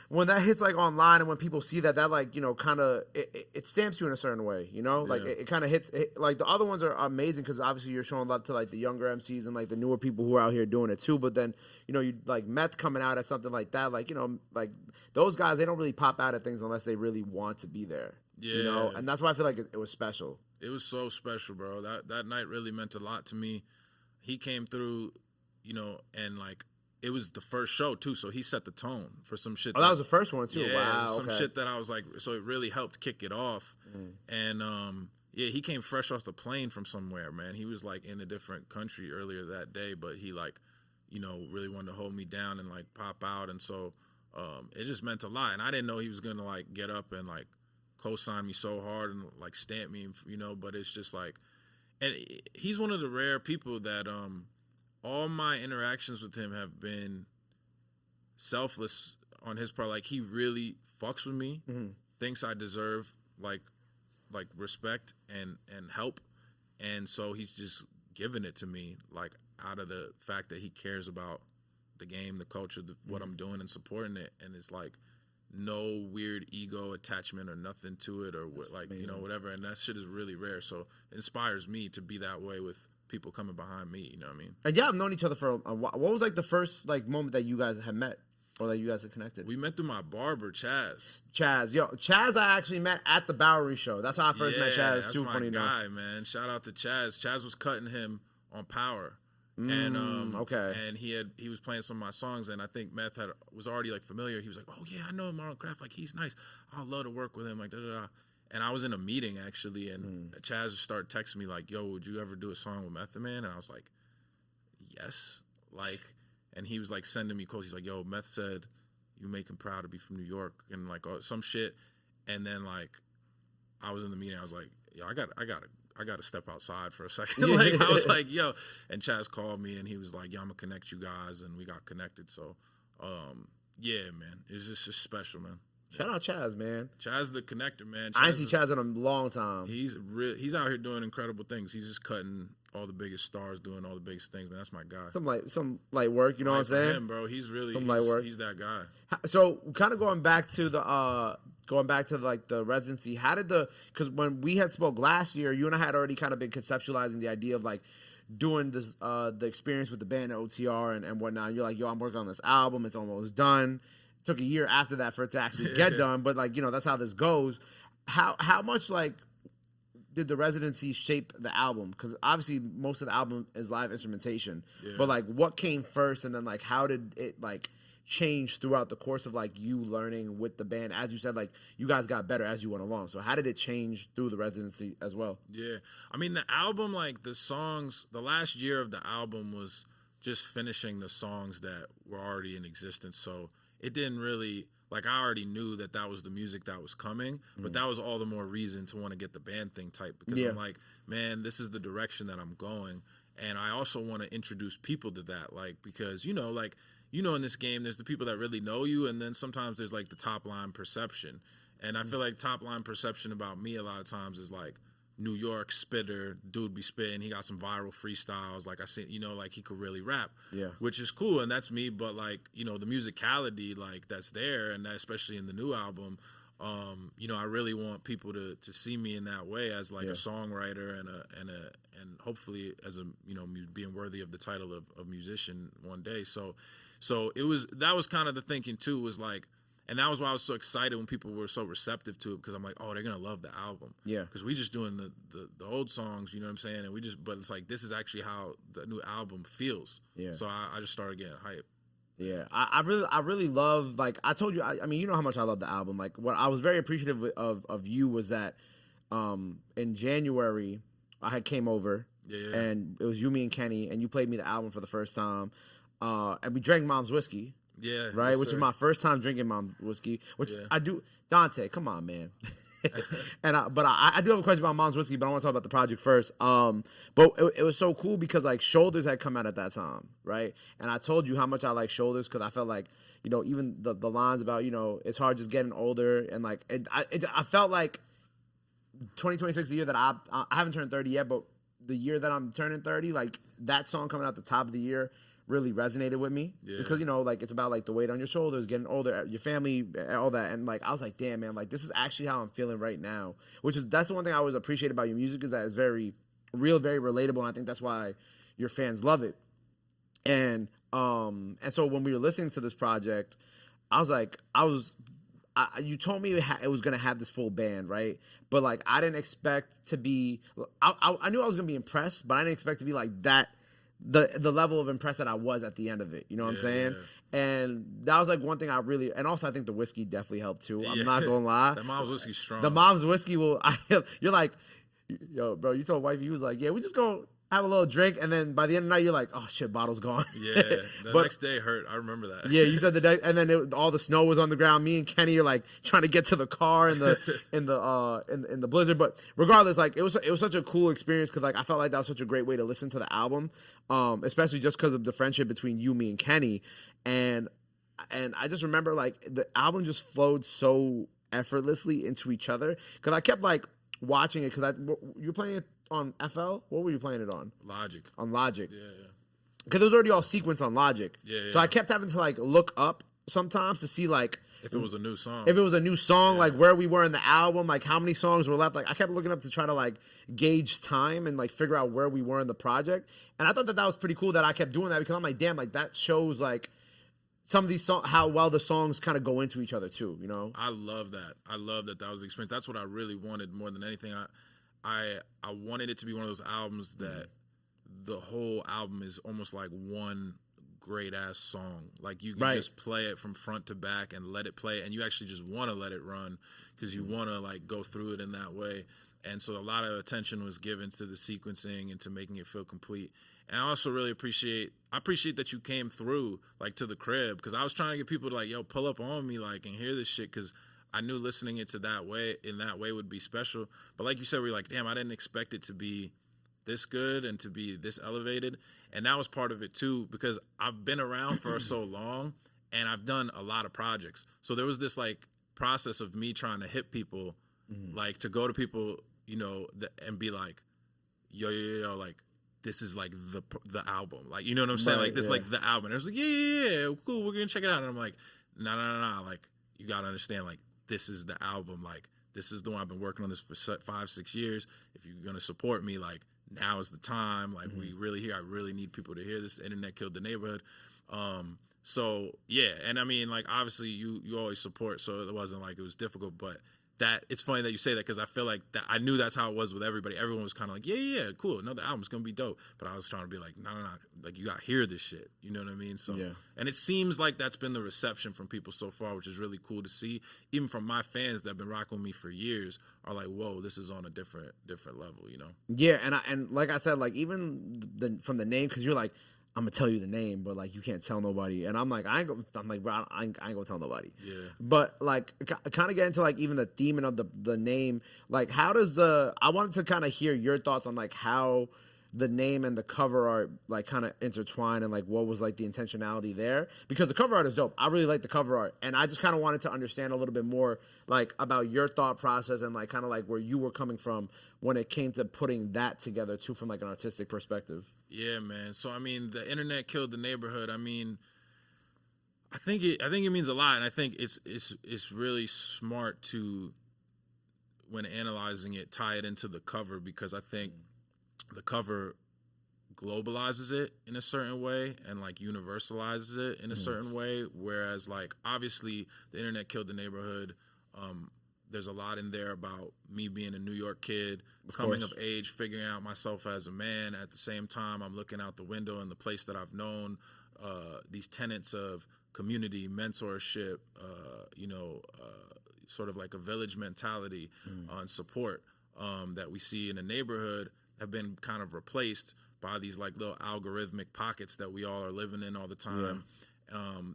when that hits like online and when people see that like kind of it stamps you in a certain way, like it kind of hits like the other ones are amazing because obviously you're showing love to like the younger MCs and like the newer people who are out here doing it too. But then you like Meth coming out at something like that, like like those guys, they don't really pop out at things unless they really want to be there. Yeah, and that's why I feel like it was special. It was so special, bro. That night really meant a lot to me. He came through, and like. It was the first show too, so he set the tone for some shit. That was the first one too. Yeah, wow, some shit that I was like, so it really helped kick it off. And he came fresh off the plane from somewhere, man. He was like in a different country earlier that day, but he like, really wanted to hold me down and like pop out, and so it just meant a lot. And I didn't know he was gonna like get up and like co-sign me so hard and like stamp me, But it's just like, and he's one of the rare people that all my interactions with him have been selfless on his part. Like he really fucks with me, thinks I deserve like respect and help, and so he's just giving it to me like out of the fact that he cares about the game, the culture, what I'm doing and supporting it, and it's like no weird ego attachment or nothing to it or whatever, and that shit is really rare. So it inspires me to be that way with people coming behind me, you know what I mean? And I've known each other for a while. What was like the first like moment that you guys had met or that you guys had connected? We met through my barber, Chaz. Chaz I actually met at the Bowery show. That's how I first met Chaz. That's too my funny guy, enough. Man. Shout out to Chaz. Chaz was cutting him on Power. And and he was playing some of my songs, and I think Meth was already like familiar. He was like, oh yeah, I know Marlon Craft, like he's nice. I'd love to work with him, like da da da. And I was in a meeting, actually, and Chaz started texting me, like, yo, would you ever do a song with Method Man? And I was like, yes. Like, and he was, like, sending me quotes. He's like, yo, Meth said you make him proud to be from New York and, like, some shit. And then, like, I was in the meeting. I was like, yo, I got to step outside for a second. Like I was like, yo, and Chaz called me and he was like, yeah, I'm gonna connect you guys, and we got connected. So, yeah, man, it's just special, man. Shout out Chaz, man. Chaz the connector, man. I ain't seen Chaz in a long time. He's out here doing incredible things. He's just cutting all the biggest stars, doing all the biggest things, man. That's my guy. Some light work, you know what I'm saying? Him, bro. He's really some light work. He's that guy. So kind of going back to like the residency, how did because when we had spoke last year, you and I had already kind of been conceptualizing the idea of like doing this the experience with the band at OTR and whatnot. And you're like, yo, I'm working on this album, it's almost done. It took a year after that for it to actually get done, but like, you know, that's how this goes. How much like did the residency shape the album? Because obviously most of the album is live instrumentation, but like what came first, and then like how did it like change throughout the course of like you learning with the band? As you said, like you guys got better as you went along, so how did it change through the residency as well? Yeah, I mean the album, like the songs, the last year of the album was just finishing the songs that were already in existence, so it didn't really, like I already knew that was the music that was coming, but that was all the more reason to want to get the band thing tight, because I'm like, man, this is the direction that I'm going, and I also want to introduce people to that, like, because you know, in this game, there's the people that really know you, and then sometimes there's like the top line perception, and I feel like top line perception about me a lot of times is like New York spitter, dude be spitting, he got some viral freestyles, like I see, you know, like he could really rap, which is cool, and that's me, but like, you know, the musicality like that's there, and that, especially in the new album, you know, I really want people to see me in that way as like a songwriter and hopefully as a, you know, being worthy of the title of musician one day. So that was kind of the thinking too, was like, and that was why I was so excited when people were so receptive to it, because I'm like, oh, they're gonna love the album. Yeah. Because we just doing the old songs, you know what I'm saying? And but it's like, this is actually how the new album feels. Yeah. So I just started getting hype. Yeah, I really love, like I told you, I mean, you know how much I love the album. Like what I was very appreciative of you was that in January I had came over and it was you, me, and Kenny, and you played me the album for the first time, and we drank Mom's whiskey. Yeah, right. Yes, which is my first time drinking Mom's whiskey. Which I do. Dante, come on, man. And I do have a question about Mom's whiskey, but I want to talk about the project first. But it was so cool because like Shoulders had come out at that time, right? And I told you how much I like Shoulders because I felt like, you know, even the lines about, you know, it's hard just getting older, and like I felt like 2026 is the year that I haven't turned 30 yet, but the year that I'm turning 30, like that song coming out the top of the year really resonated with me because, you know, like it's about like the weight on your shoulders, getting older, your family, all that. And like I was like, damn, man, like this is actually how I'm feeling right now, that's the one thing I always appreciate about your music, is that it's very real, very relatable, and I think that's why your fans love it. And so when we were listening to this project, I was like, you told me it was gonna have this full band, right? But like I didn't expect to be, I knew I was gonna be impressed, but I didn't expect to be like that. The level of impressed that I was at the end of it, you know what I'm saying? Yeah. And that was like one thing and also I think the whiskey definitely helped too. I'm not gonna lie. The Mom's whiskey's strong. The Mom's whiskey you're like, yo, bro, you told wifey, you was like, yeah, we just go have a little drink, and then by the end of the night, you're like, oh shit, bottle's gone. Yeah, the next day hurt. I remember that. Yeah, you said and then all the snow was on the ground. Me and Kenny are like trying to get to the car in the blizzard. But regardless, like it was such a cool experience because like I felt like that was such a great way to listen to the album, especially just because of the friendship between you, me, and Kenny, and I just remember like the album just flowed so effortlessly into each other because I kept like watching it because you're playing it on FL? What were you playing it on? Logic. On Logic. Yeah. Because it was already all sequenced on Logic. Yeah. So I kept having to like look up sometimes to see like if it was a new song. If it was a new song, like where we were in the album, like how many songs were left. Like I kept looking up to try to like gauge time and like figure out where we were in the project. And I thought that was pretty cool that I kept doing that because I'm like, damn, like that shows like some of these songs, how well the songs kind of go into each other too, you know? I love that. I love that was the experience. That's what I really wanted more than anything. I wanted it to be one of those albums that the whole album is almost like one great ass song. Like you can just play it from front to back and let it play, and you actually just want to let it run because you want to like go through it in that way. And so a lot of attention was given to the sequencing and to making it feel complete. And I also really appreciate that you came through like to the crib, because I was trying to get people to like, yo, pull up on me like and hear this shit, because I knew listening it to that way would be special. But like you said, we're like, damn, I didn't expect it to be this good and to be this elevated. And that was part of it too, because I've been around for so long and I've done a lot of projects. So there was this like process of me trying to hit people, like to go to people, you know, and be like, yo, like, this is like the album. Like, you know what I'm saying? Right, like this, like the album. And I was like, yeah, cool. We're going to check it out. And I'm like, no. Like, you got to understand, like, this is the album. Like, this is the one I've been working on this for 5-6 years. If you're going to support me, like, now is the time. Like, we really here. I really need people to hear this. Internet killed the neighborhood. So yeah. And I mean, like, obviously you always support. So it wasn't like it was difficult, but that it's funny that you say that, because I feel like that I knew that's how it was with everybody. Everyone was kind of like, yeah, cool, another album's gonna be dope. But I was trying to be like, no, like, you gotta hear this shit. You know what I mean? So, and it seems like that's been the reception from people so far, which is really cool to see. Even from my fans that have been rocking with me for years are like, whoa, this is on a different level, you know? Yeah, and like I said, like even from the name, because you're like, I'm gonna tell you the name, but like you can't tell nobody. And I'm like, bro, I ain't gonna tell nobody. Yeah. But like, kind of get into like even the theming of the name. Like, how does I wanted to kind of hear your thoughts on like how the name and the cover art like kind of intertwine, and like what was like the intentionality there, because the cover art is dope. I really like the cover art, and I just kind of wanted to understand a little bit more like about your thought process and like kind of like where you were coming from when it came to putting that together too, from like an artistic perspective. Yeah, man. So I mean, the internet killed the neighborhood. I mean, I think it means a lot, and I think it's really smart to, when analyzing it, tie it into the cover, because I think the cover globalizes it in a certain way and like universalizes it in a certain way, whereas like obviously the internet killed the neighborhood. There's a lot in there about me being a New York kid, coming of age, figuring out myself as a man. At the same time, I'm looking out the window in the place that I've known, these tenets of community, mentorship, sort of like a village mentality on support that we see in the neighborhood have been kind of replaced by these like little algorithmic pockets that we all are living in all the time,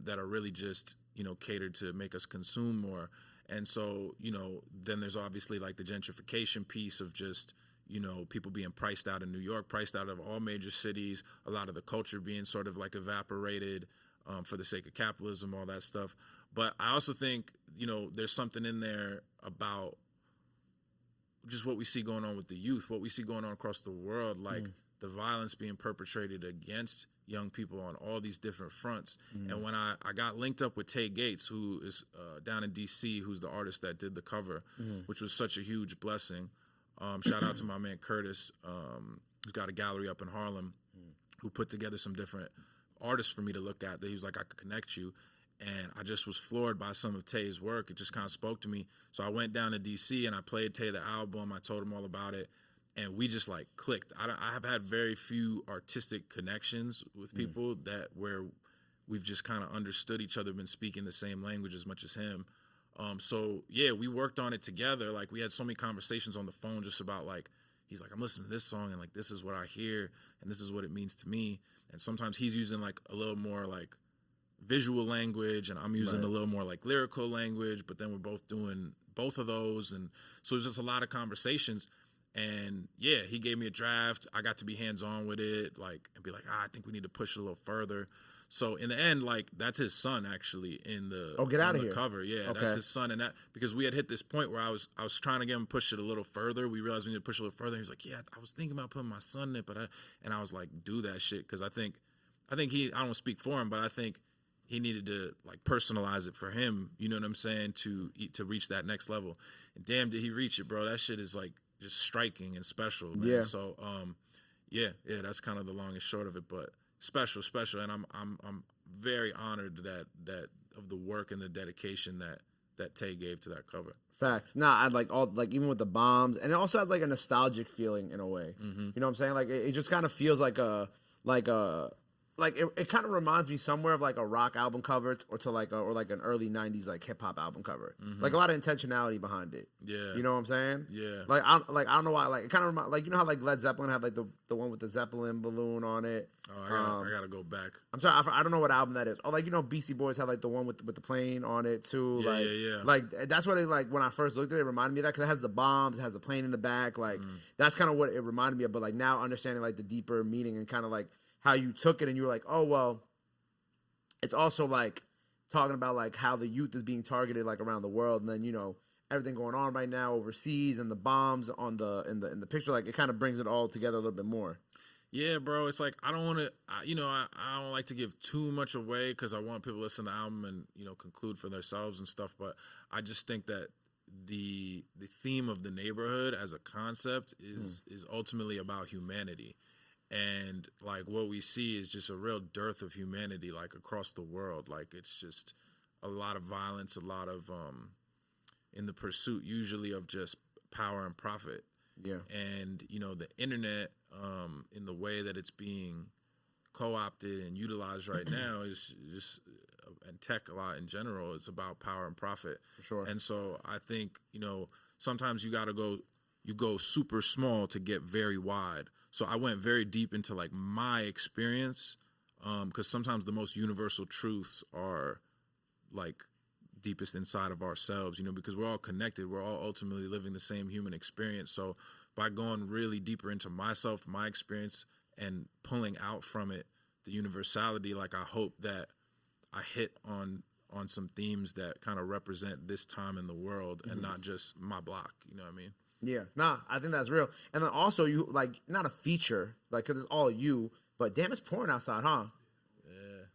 that are really just, catered to make us consume more. And so, then there's obviously like the gentrification piece of just, people being priced out in New York, priced out of all major cities, a lot of the culture being sort of like evaporated for the sake of capitalism, all that stuff. But I also think, there's something in there about just what we see going on with the youth, what we see going on across the world, like the violence being perpetrated against young people on all these different fronts. And when I got linked up with Tay Gates, who is down in DC, who's the artist that did the cover, which was such a huge blessing. Shout out to my man Curtis, who's got a gallery up in Harlem, who put together some different artists for me to look at. That he was like, I could connect you. And I just was floored by some of Tay's work. It just kind of spoke to me. So I went down to DC and I played Tay the album. I told him all about it. And we just like clicked. I have had very few artistic connections with people where we've just kind of understood each other, been speaking the same language as much as him. So yeah, we worked on it together. Like we had so many conversations on the phone just about like, he's like, I'm listening to this song and like, this is what I hear and this is what it means to me. And sometimes he's using like a little more like visual language and I'm using a little more like lyrical language, but then we're both doing both of those. And so there's just a lot of conversations. And yeah, he gave me a draft. I got to be hands-on with it, like, and be like, I think we need to push it a little further. So in the end, like, that's his son actually in the get out of here cover. Yeah, that's his son. And that because we had hit this point where I was trying to get him to push it a little further. We realized we need to push it a little further. He was like, yeah, I was thinking about putting my son in it, and I was like, do that shit, because I think I don't speak for him, but I think he needed to like personalize it for him. You know what I'm saying? To reach that next level. And damn, did he reach it, bro? That shit is like just striking and special, man. Yeah. So, yeah, that's kind of the long and short of it, but special, and I'm very honored that of the work and the dedication that Tay gave to that cover. Facts. Nah, I like all like even with the bombs, and it also has like a nostalgic feeling in a way. You know what I'm saying? Like it just kind of feels like a like it kind of reminds me somewhere of like a rock album cover or to like or like an early 90s like hip hop album cover. Like a lot of intentionality behind it. Yeah. You know what I'm saying? Yeah. Like I don't know why, like it kind of reminds, like, you know how like Led Zeppelin had like the one with the Zeppelin balloon on it. Oh, I gotta go back. I'm sorry, I don't know what album that is. Oh, like, you know, Beastie Boys had like the one with the plane on it too. Yeah, like, yeah. Like that's what they, like, when I first looked at it, it reminded me of that, because it has the bombs, it has the plane in the back. Like that's kind of what it reminded me of. But like now understanding like the deeper meaning and kind of like how you took it, and you were like, oh well, it's also like talking about like how the youth is being targeted like around the world, and then, you know, everything going on right now overseas and the bombs on the in the picture, like it kind of brings it all together a little bit more. Yeah, bro. It's like I don't want to, you know, I don't like to give too much away because I want people to listen to the album and, you know, conclude for themselves and stuff. But I just think that the theme of the neighborhood as a concept is ultimately about humanity. And like what we see is just a real dearth of humanity, like across the world. Like it's just a lot of violence, a lot of in the pursuit usually of just power and profit. Yeah. And, you know, the internet, in the way that it's being co-opted and utilized right now is just, and tech a lot in general, is about power and profit. For sure. And so I think, you know, sometimes you go super small to get very wide. So I went very deep into like my experience, because sometimes the most universal truths are like deepest inside of ourselves, you know, because we're all connected. We're all ultimately living the same human experience. So by going really deeper into myself, my experience, and pulling out from it the universality, like I hope that I hit on some themes that kind of represent this time in the world and not just my block, you know what I mean? Yeah, nah, I think that's real. And then also, you like, not a feature, like, because it's all you, but damn, it's pouring outside, huh?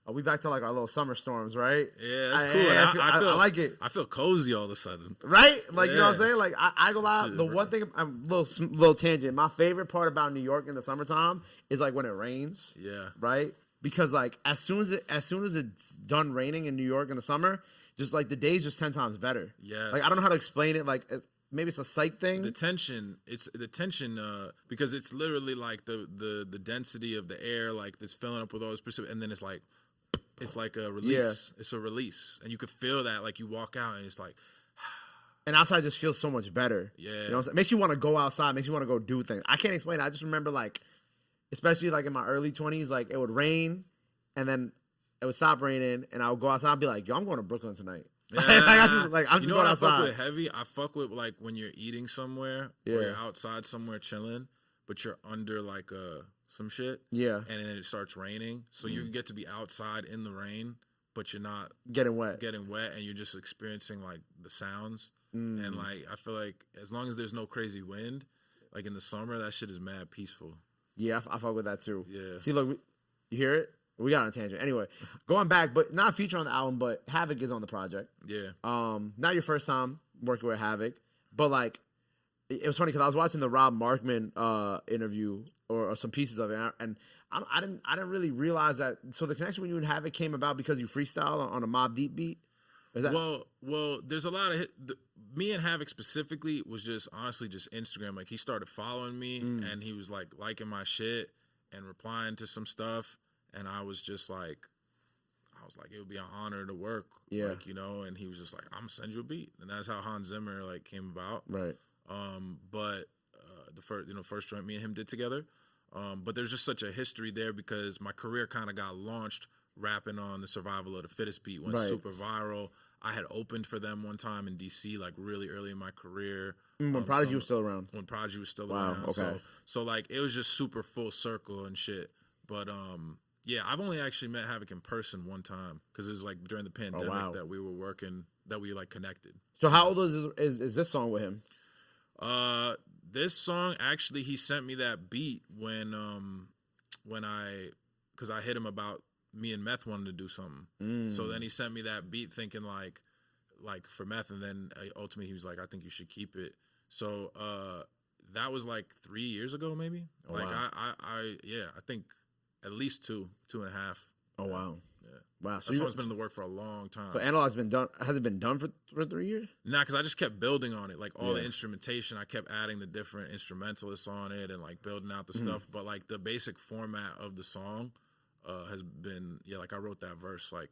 Are we back to like our little summer storms, right? Yeah, that's cool. I like it. I feel cozy all of a sudden. Right? Like, you know what I'm saying? Like, I go out. The one thing, I'm little tangent. My favorite part about New York in the summertime is like when it rains. Yeah. Right? Because like as soon as it's done raining in New York in the summer, just like the day's just 10 times better. Yes. Like, I don't know how to explain it. Like, maybe it's a sight thing. The tension, because it's literally like the density of the air, like this filling up with all this precipitation, and then it's like a release. Yeah. It's a release, and you can feel that. Like you walk out, and it's like, and outside just feels so much better. Yeah, you know what I'm saying? Makes you want to go outside. Makes you want to go do things. I can't explain it. I just remember, like, especially like in my early 20s, like it would rain, and then it would stop raining, and I would go outside and be like, yo, I'm going to Brooklyn tonight. Yeah. I'm just going outside. I fuck with heavy? I fuck with like when you're eating somewhere, or you're outside somewhere chilling, but you're under like some shit. Yeah. And then it starts raining. So you get to be outside in the rain, but you're not getting wet, and you're just experiencing like the sounds. And like I feel like as long as there's no crazy wind, like in the summer, that shit is mad peaceful. Yeah, I fuck with that too. Yeah. See, look, you hear it? We got on a tangent. Anyway, going back, but not a feature on the album, but Havoc is on the project. Yeah. Not your first time working with Havoc, but like, it was funny because I was watching the Rob Markman interview or some pieces of it, and I didn't really realize that. So the connection when you and Havoc came about because you freestyle on a Mobb Deep beat. Is that... Well, there's a lot of me and Havoc specifically was just honestly just Instagram. Like he started following me and he was like liking my shit and replying to some stuff, and I was like, it would be an honor to work, like, you know. And he was just like, I'm gonna send you a beat, and that's how Hans Zimmer like came about, right? But the first joint me and him did together. But there's just such a history there because my career kind of got launched rapping on the Survival of the Fittest beat, went super viral. I had opened for them one time in DC, like really early in my career. When Prodigy was still around. When Prodigy was still around. Okay. So like it was just super full circle and shit. But yeah, I've only actually met Havoc in person one time because it was like during the pandemic that we were working, that we like connected. So how old is this song with him? This song, actually, he sent me that beat when because I hit him about me and Meth wanted to do something. So then he sent me that beat thinking like for Meth, and then ultimately he was like, I think you should keep it. So that was like 3 years ago, maybe. Oh, like wow. I think at least two and a half. Oh wow. Yeah. Wow. So that song's been in the work for a long time. So Analog's been done. Has it been done for 3 years? Nah, because I just kept building on it. Like all the instrumentation, I kept adding the different instrumentalists on it and like building out the stuff. But like the basic format of the song, has been like I wrote that verse like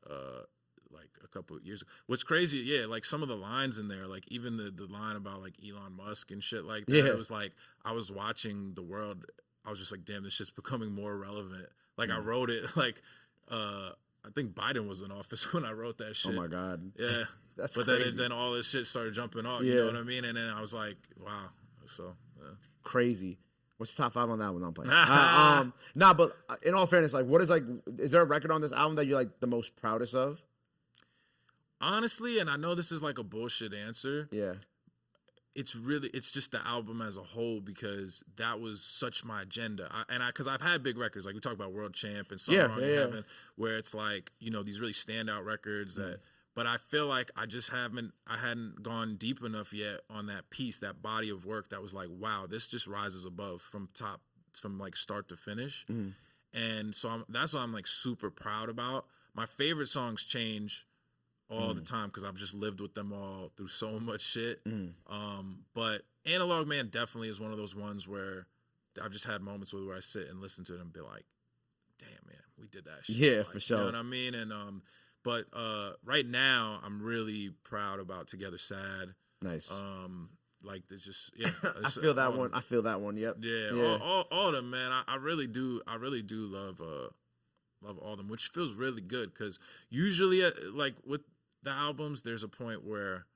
a couple of years ago. What's crazy, like some of the lines in there, like even the line about like Elon Musk and shit like that. It was like I was watching the world. I was just like, damn, this shit's becoming more relevant. Like I wrote it like I think Biden was in office when I wrote that shit. Oh my god. Yeah. That's but crazy. then all this shit started jumping off. You know what I mean? And then I was like, wow. So crazy. What's your top 5 on that one? I'm playing. Nah, but in all fairness, like, is there a record on this album that you're like the most proudest of? Honestly, and I know this is like a bullshit answer. Yeah. It's just the album as a whole, because that was such my agenda. Because I've had big records, like we talked about World Champ and Summer on Heaven, where it's like, these really standout records that, but I feel like I hadn't gone deep enough yet on that piece, that body of work that was like, wow, this just rises above from like start to finish. And so that's what I'm like super proud about. My favorite songs change all the time because I've just lived with them all through so much shit. But Analog Man definitely is one of those ones where I've just had moments where I sit and listen to it and be like, damn, man, we did that shit. Yeah, like, for sure. You know what I mean? And but right now I'm really proud about Together Sad. Nice. Like there's just I feel that one. I feel that one. Yep. Yeah. All of them, man. I really do love all of them, which feels really good because usually like with the albums, there's a point where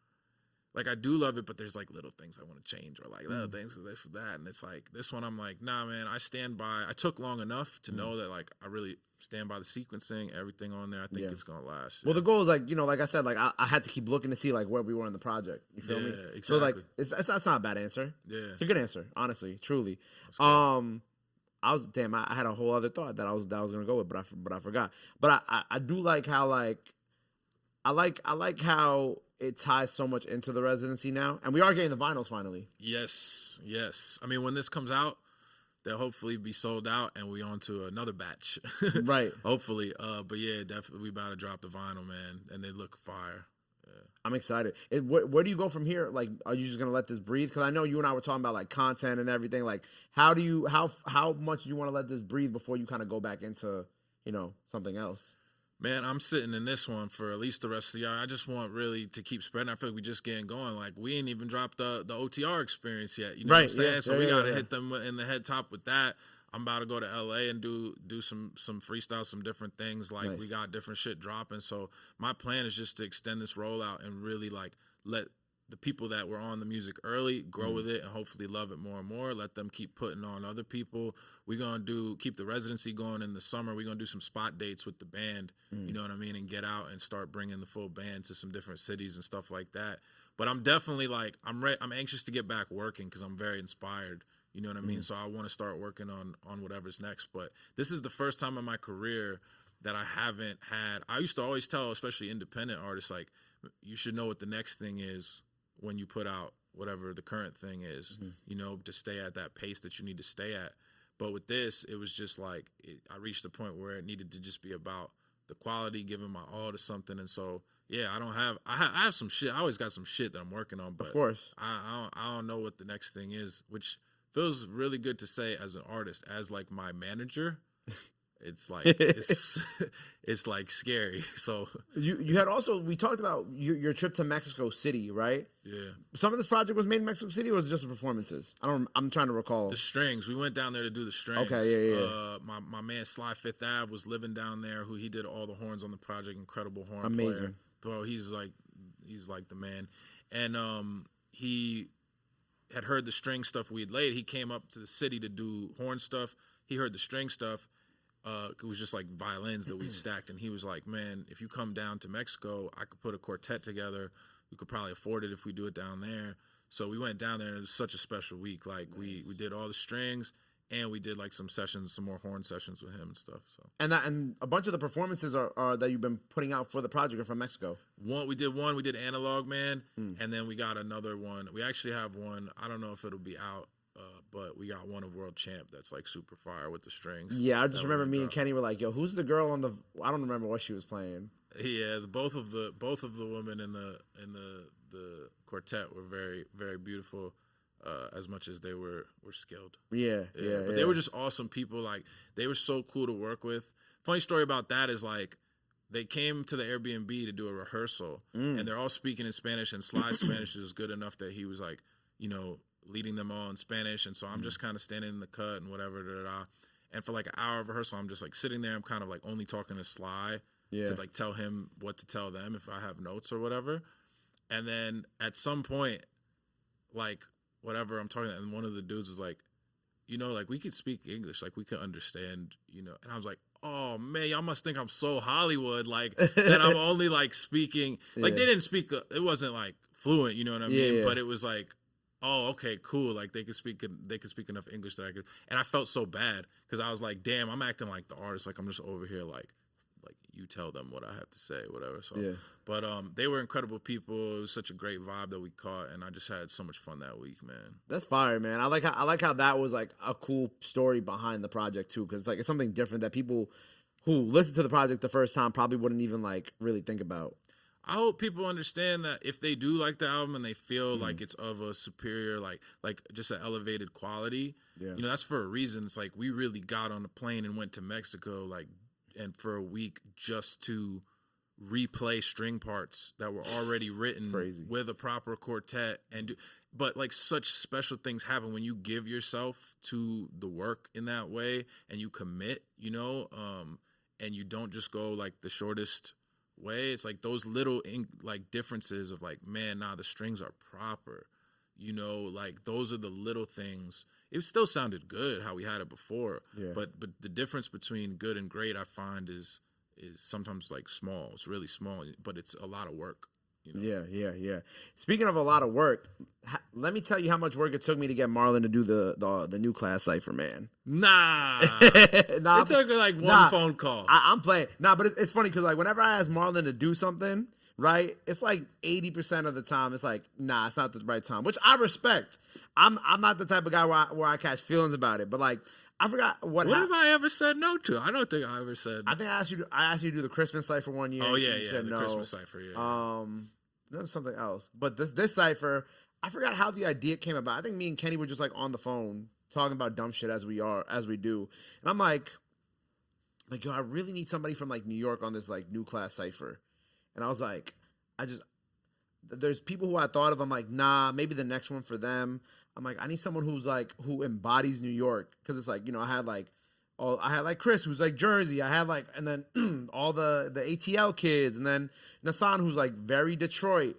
like I do love it, but there's like little things I want to change or like little things this that, and it's like this one I'm like, nah, man, I stand by. I took long enough to know that like I really stand by the sequencing, everything on there. I think it's gonna last. Well, the goal is like like I said, like I had to keep looking to see like where we were in the project. You feel me? Exactly. So like that's not a bad answer. Yeah, it's a good answer, honestly, truly. I had a whole other thought that I was gonna go with, but I forgot. But I do like how like I like how it ties so much into the residency now, and we are getting the vinyls finally. Yes. I mean, when this comes out, they'll hopefully be sold out, and we on to another batch. Right. Hopefully. But yeah, definitely we about to drop the vinyl, man, and they look fire. Yeah. I'm excited. Where do you go from here? Like, are you just gonna let this breathe? Because I know you and I were talking about like content and everything. Like, how much do you want to let this breathe before you kind of go back into something else? Man, I'm sitting in this one for at least the rest of the year. I just want really to keep spreading. I feel like we just getting going. Like we ain't even dropped the OTR experience yet. You know what I'm saying? Yeah, so we gotta hit them in the head top with that. I'm about to go to LA and do some freestyle, some different things. Like we got different shit dropping. So my plan is just to extend this rollout and really like let the people that were on the music early grow with it and hopefully love it more and more. Let them keep putting on other people. We're going to keep the residency going in the summer. We're going to do some spot dates with the band, you know what I mean, and get out and start bringing the full band to some different cities and stuff like that. But I'm definitely like, I'm anxious to get back working because I'm very inspired, you know what I mean? So I want to start working on whatever's next. But this is the first time in my career that I haven't had. I used to always tell, especially independent artists, like, you should know what the next thing is when you put out whatever the current thing is, to stay at that pace that you need to stay at. But with this, it was just like, I reached a point where it needed to just be about the quality, giving my all to something. And so, yeah, I have some shit. I always got some shit that I'm working on, but of course, I don't know what the next thing is, which feels really good to say as an artist, as like my manager. It's like it's like scary. So you had also, we talked about your trip to Mexico City, right? Yeah. Some of this project was made in Mexico City, or was it just the performances? I'm trying to recall. The strings. We went down there to do the strings. Okay, yeah. My man Sly Fifth Ave was living down there. He did all the horns on the project. Incredible horn Amazing player. Bro, he's like the man. And he had heard the string stuff we had laid. He came up to the city to do horn stuff. He heard the string stuff. It was just like violins that we stacked, and he was like, man, if you come down to Mexico, I could put a quartet together. We could probably afford it if we do it down there. So we went down there, and it was such a special week. Like we did all the strings, and we did like some more horn sessions with him and stuff. So and a bunch of the performances are that you've been putting out for the project are from Mexico. We did Analog Man, and then we got another one. We actually have one. I don't know if it'll be out. But we got one of World Champ that's like super fire with the strings. Yeah, I just remember me and Kenny were like, "Yo, who's the girl on the?" I don't remember what she was playing. Yeah, both of the women in the quartet were very, very beautiful. as much as they were skilled. Yeah. But they were just awesome people. Like, they were so cool to work with. Funny story about that is, like, they came to the Airbnb to do a rehearsal, and they're all speaking in Spanish, and Sly's Spanish is good enough that he was, like, you know, leading them all in Spanish, and so I'm just kind of standing in the cut and whatever, and for, like, an hour of rehearsal, I'm just, like, sitting there. I'm kind of, like, only talking to Sly to, like, tell him what to tell them if I have notes or whatever. And then at some point, like, whatever, I'm talking, and one of the dudes was like, you know, like, we could speak English, like, we could understand, you know. And I was like, oh man, y'all must think I'm so Hollywood, like, that I'm only, like, speaking, like, they didn't speak, it wasn't, like, fluent, you know what I mean? But it was like, oh, okay, cool, like, they could speak enough English that I could. And I felt so bad because I was like, damn, I'm acting like the artist, like, I'm just over here, like you tell them what I have to say, whatever. So but they were incredible people. It was such a great vibe that we caught, and I just had so much fun that week, man. That's fire, man. I like how that was, like, a cool story behind the project too, because, like, it's something different that people who listen to the project the first time probably wouldn't even, like, really think about. I hope people understand that if they do like the album and they feel like it's of a superior, like just an elevated quality, you know, that's for a reason. It's like, we really got on a plane and went to Mexico, like, and for a week just to replay string parts that were already written with a proper quartet, but, like, such special things happen when you give yourself to the work in that way and you commit, you know, and you don't just go, like, the shortest way. It's like those little, like, differences of, like, man, nah, the strings are proper, you know, like, those are the little things. It still sounded good how we had it before, but the difference between good and great, I find, is sometimes, like, small. It's really small, but it's a lot of work. You know? Yeah. Speaking of a lot of work, let me tell you how much work it took me to get Marlon to do the new class cipher, man. Nah, it took, like, one phone call. I'm playing. Nah, but it's funny because, like, whenever I ask Marlon to do something, right, it's like 80% of the time it's like, nah, it's not the right time, which I respect. I'm not the type of guy where I catch feelings about it, but, like, I forgot what have I ever said no to? I don't think I ever said. I think I asked you to do the Christmas cipher one year. Oh yeah, the Christmas cipher. Yeah. There was something else, but this cipher, I forgot how the idea came about. I think me and Kenny were just, like, on the phone talking about dumb shit as we do, and I'm like, yo, I really need somebody from, like, New York on this, like, new class cipher, and I was like, there's people who I thought of. I'm like, nah, maybe the next one for them. I'm like, I need someone who embodies New York, because it's like, you know, I had like Chris, who's, like, Jersey. I had, like, and then all the ATL kids, and then Nassan, who's, like, very Detroit,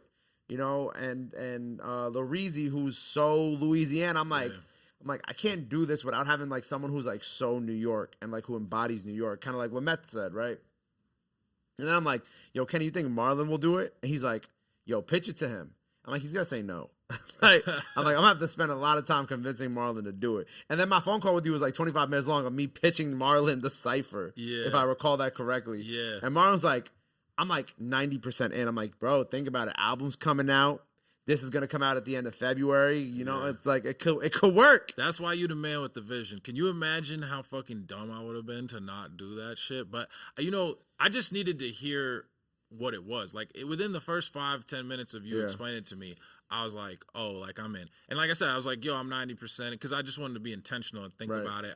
you know, and Larizi, who's so Louisiana. I'm like, I can't do this without having, like, someone who's, like, so New York and, like, who embodies New York, kind of like what Met said, right? And then I'm like, yo, Kenny, you think Marlon will do it? And he's like, yo, pitch it to him. I'm like, he's gonna say no. Like, I'm gonna have to spend a lot of time convincing Marlon to do it. And then my phone call with you was like 25 minutes long of me pitching Marlon the cipher, if I recall that correctly. Yeah. And Marlon's like, I'm like 90% in. I'm like, bro, think about it. Album's coming out. This is gonna come out at the end of February. You know, it's like it could work. That's why you the man with the vision. Can you imagine how fucking dumb I would have been to not do that shit? But, you know, I just needed to hear what it was. Like, within the first 5-10 minutes of you explaining it to me, I was like, oh, like, I'm in. And like I said, I was like, yo, I'm 90%, because I just wanted to be intentional and think about it.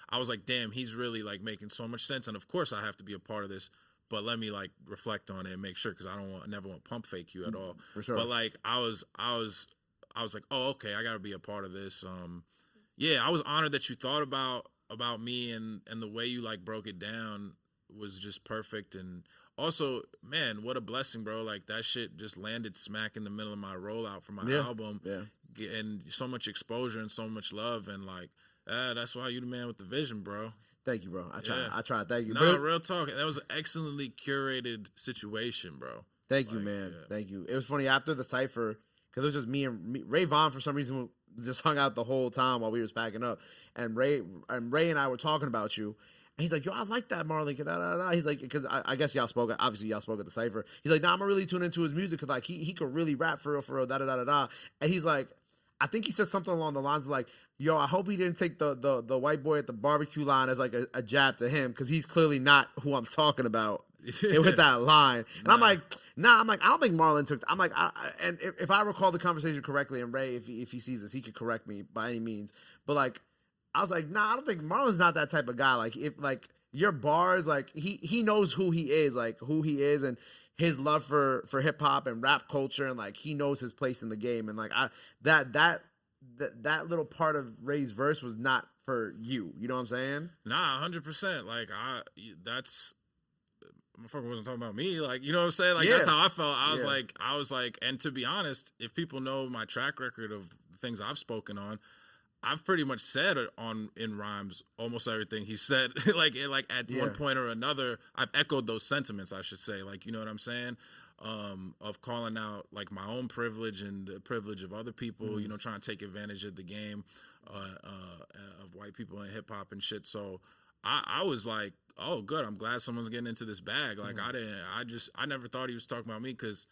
I was like, damn, he's really, like, making so much sense, and of course I have to be a part of this, but let me, like, reflect on it and make sure, because I never want pump fake you at all. For sure. But, like, I was like, oh, okay, I gotta be a part of this. I was honored that you thought about me, and the way you, like, broke it down was just perfect. And also, man, what a blessing, bro. Like, that shit just landed smack in the middle of my rollout for my album. Yeah. And so much exposure and so much love. And, like, that's why you the man with the vision, bro. Thank you, bro. I try. Thank you. No, real talk. That was an excellently curated situation, bro. Thank you, man. Yeah. Thank you. It was funny after the cipher, because it was just me and Ray Vaughn, for some reason, just hung out the whole time while we was packing up. And Ray and I were talking about you. And he's like, yo, I like that, Marlon. He's like, because I guess y'all spoke at the cipher. He's like, nah, I'm really tuned into his music, because, like, he could really rap for real, da. And he's like, I think he said something along the lines of, like, yo, I hope he didn't take the white boy at the barbecue line as, like, a jab to him, because he's clearly not who I'm talking about. with that line. And I'm like, nah, I don't think Marlon took. I'm like, and if I recall the conversation correctly, and Ray, if he sees this, he could correct me by any means. But like, I was like, nah, I don't think Marlon's not that type of guy. Like, if like your bars, like he knows who he is, and his love for hip hop and rap culture, and like he knows his place in the game. And like that little part of Ray's verse was not for you. You know what I'm saying? Nah, 100%. Like that's. Motherfucker wasn't talking about me, like, you know what I'm saying? Like, that's how I felt. I was like, and to be honest, if people know my track record of the things I've spoken on, I've pretty much said in rhymes almost everything he said. like at one point or another, I've echoed those sentiments, I should say. Like, you know what I'm saying? Of calling out like my own privilege and the privilege of other people, you know, trying to take advantage of the game of white people in hip hop and shit. So I was like, oh, good. I'm glad someone's getting into this bag. Like, I never thought he was talking about me because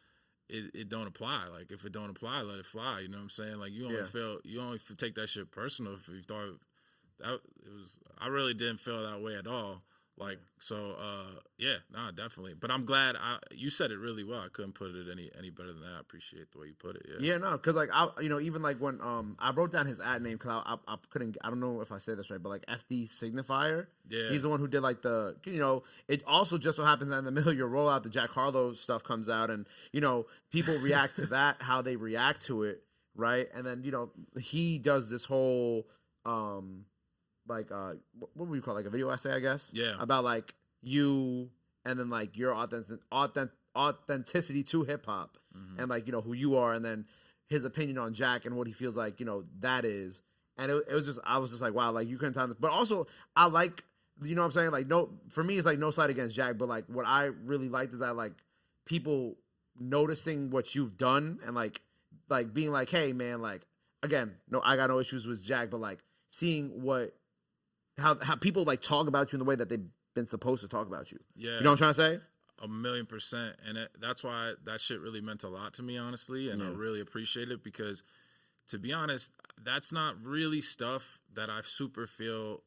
it don't apply. Like, if it don't apply, let it fly. You know what I'm saying? Like, you only take that shit personal if you thought that it was. I really didn't feel that way at all. Like, so, definitely. But I'm glad you said it really well. I couldn't put it any better than that. I appreciate the way you put it. Yeah, no, because like even like when I wrote down his ad name because I couldn't. I don't know if I say this right, but like FD Signifier. Yeah, he's the one who did like the It also just so happens that in the middle of your rollout, the Jack Harlow stuff comes out, and people react to that, how they react to it, right? And then he does this whole like what would you call it? Like a video essay, I guess. Yeah. About like you and then like your authenticity to hip hop and like who you are, and then his opinion on Jack and what he feels like that is. And it was just I was just like, wow, like you couldn't tell this. But also I like what I'm saying, like no, for me it's like no side against Jack, but like what I really liked is I like people noticing what you've done and like being like, hey man, like again, no, I got no issues with Jack, but like seeing how people like talk about you in the way that they've been supposed to talk about you. Yeah. You know what I'm trying to say? 1,000,000%. And that's why that shit really meant a lot to me, honestly. And I really appreciate it because, to be honest, that's not really stuff that I super feel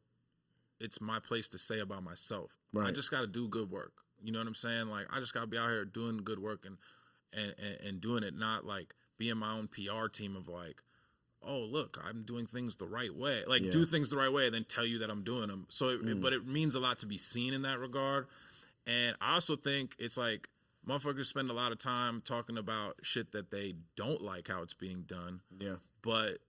it's my place to say about myself. Right. I just got to do good work. You know what I'm saying? Like, I just got to be out here doing good work and doing it, not like being my own PR team of like, oh, look, I'm doing things the right way. Like, do things the right way and then tell you that I'm doing them. So, but it means a lot to be seen in that regard. And I also think it's like motherfuckers spend a lot of time talking about shit that they don't like how it's being done. Yeah. But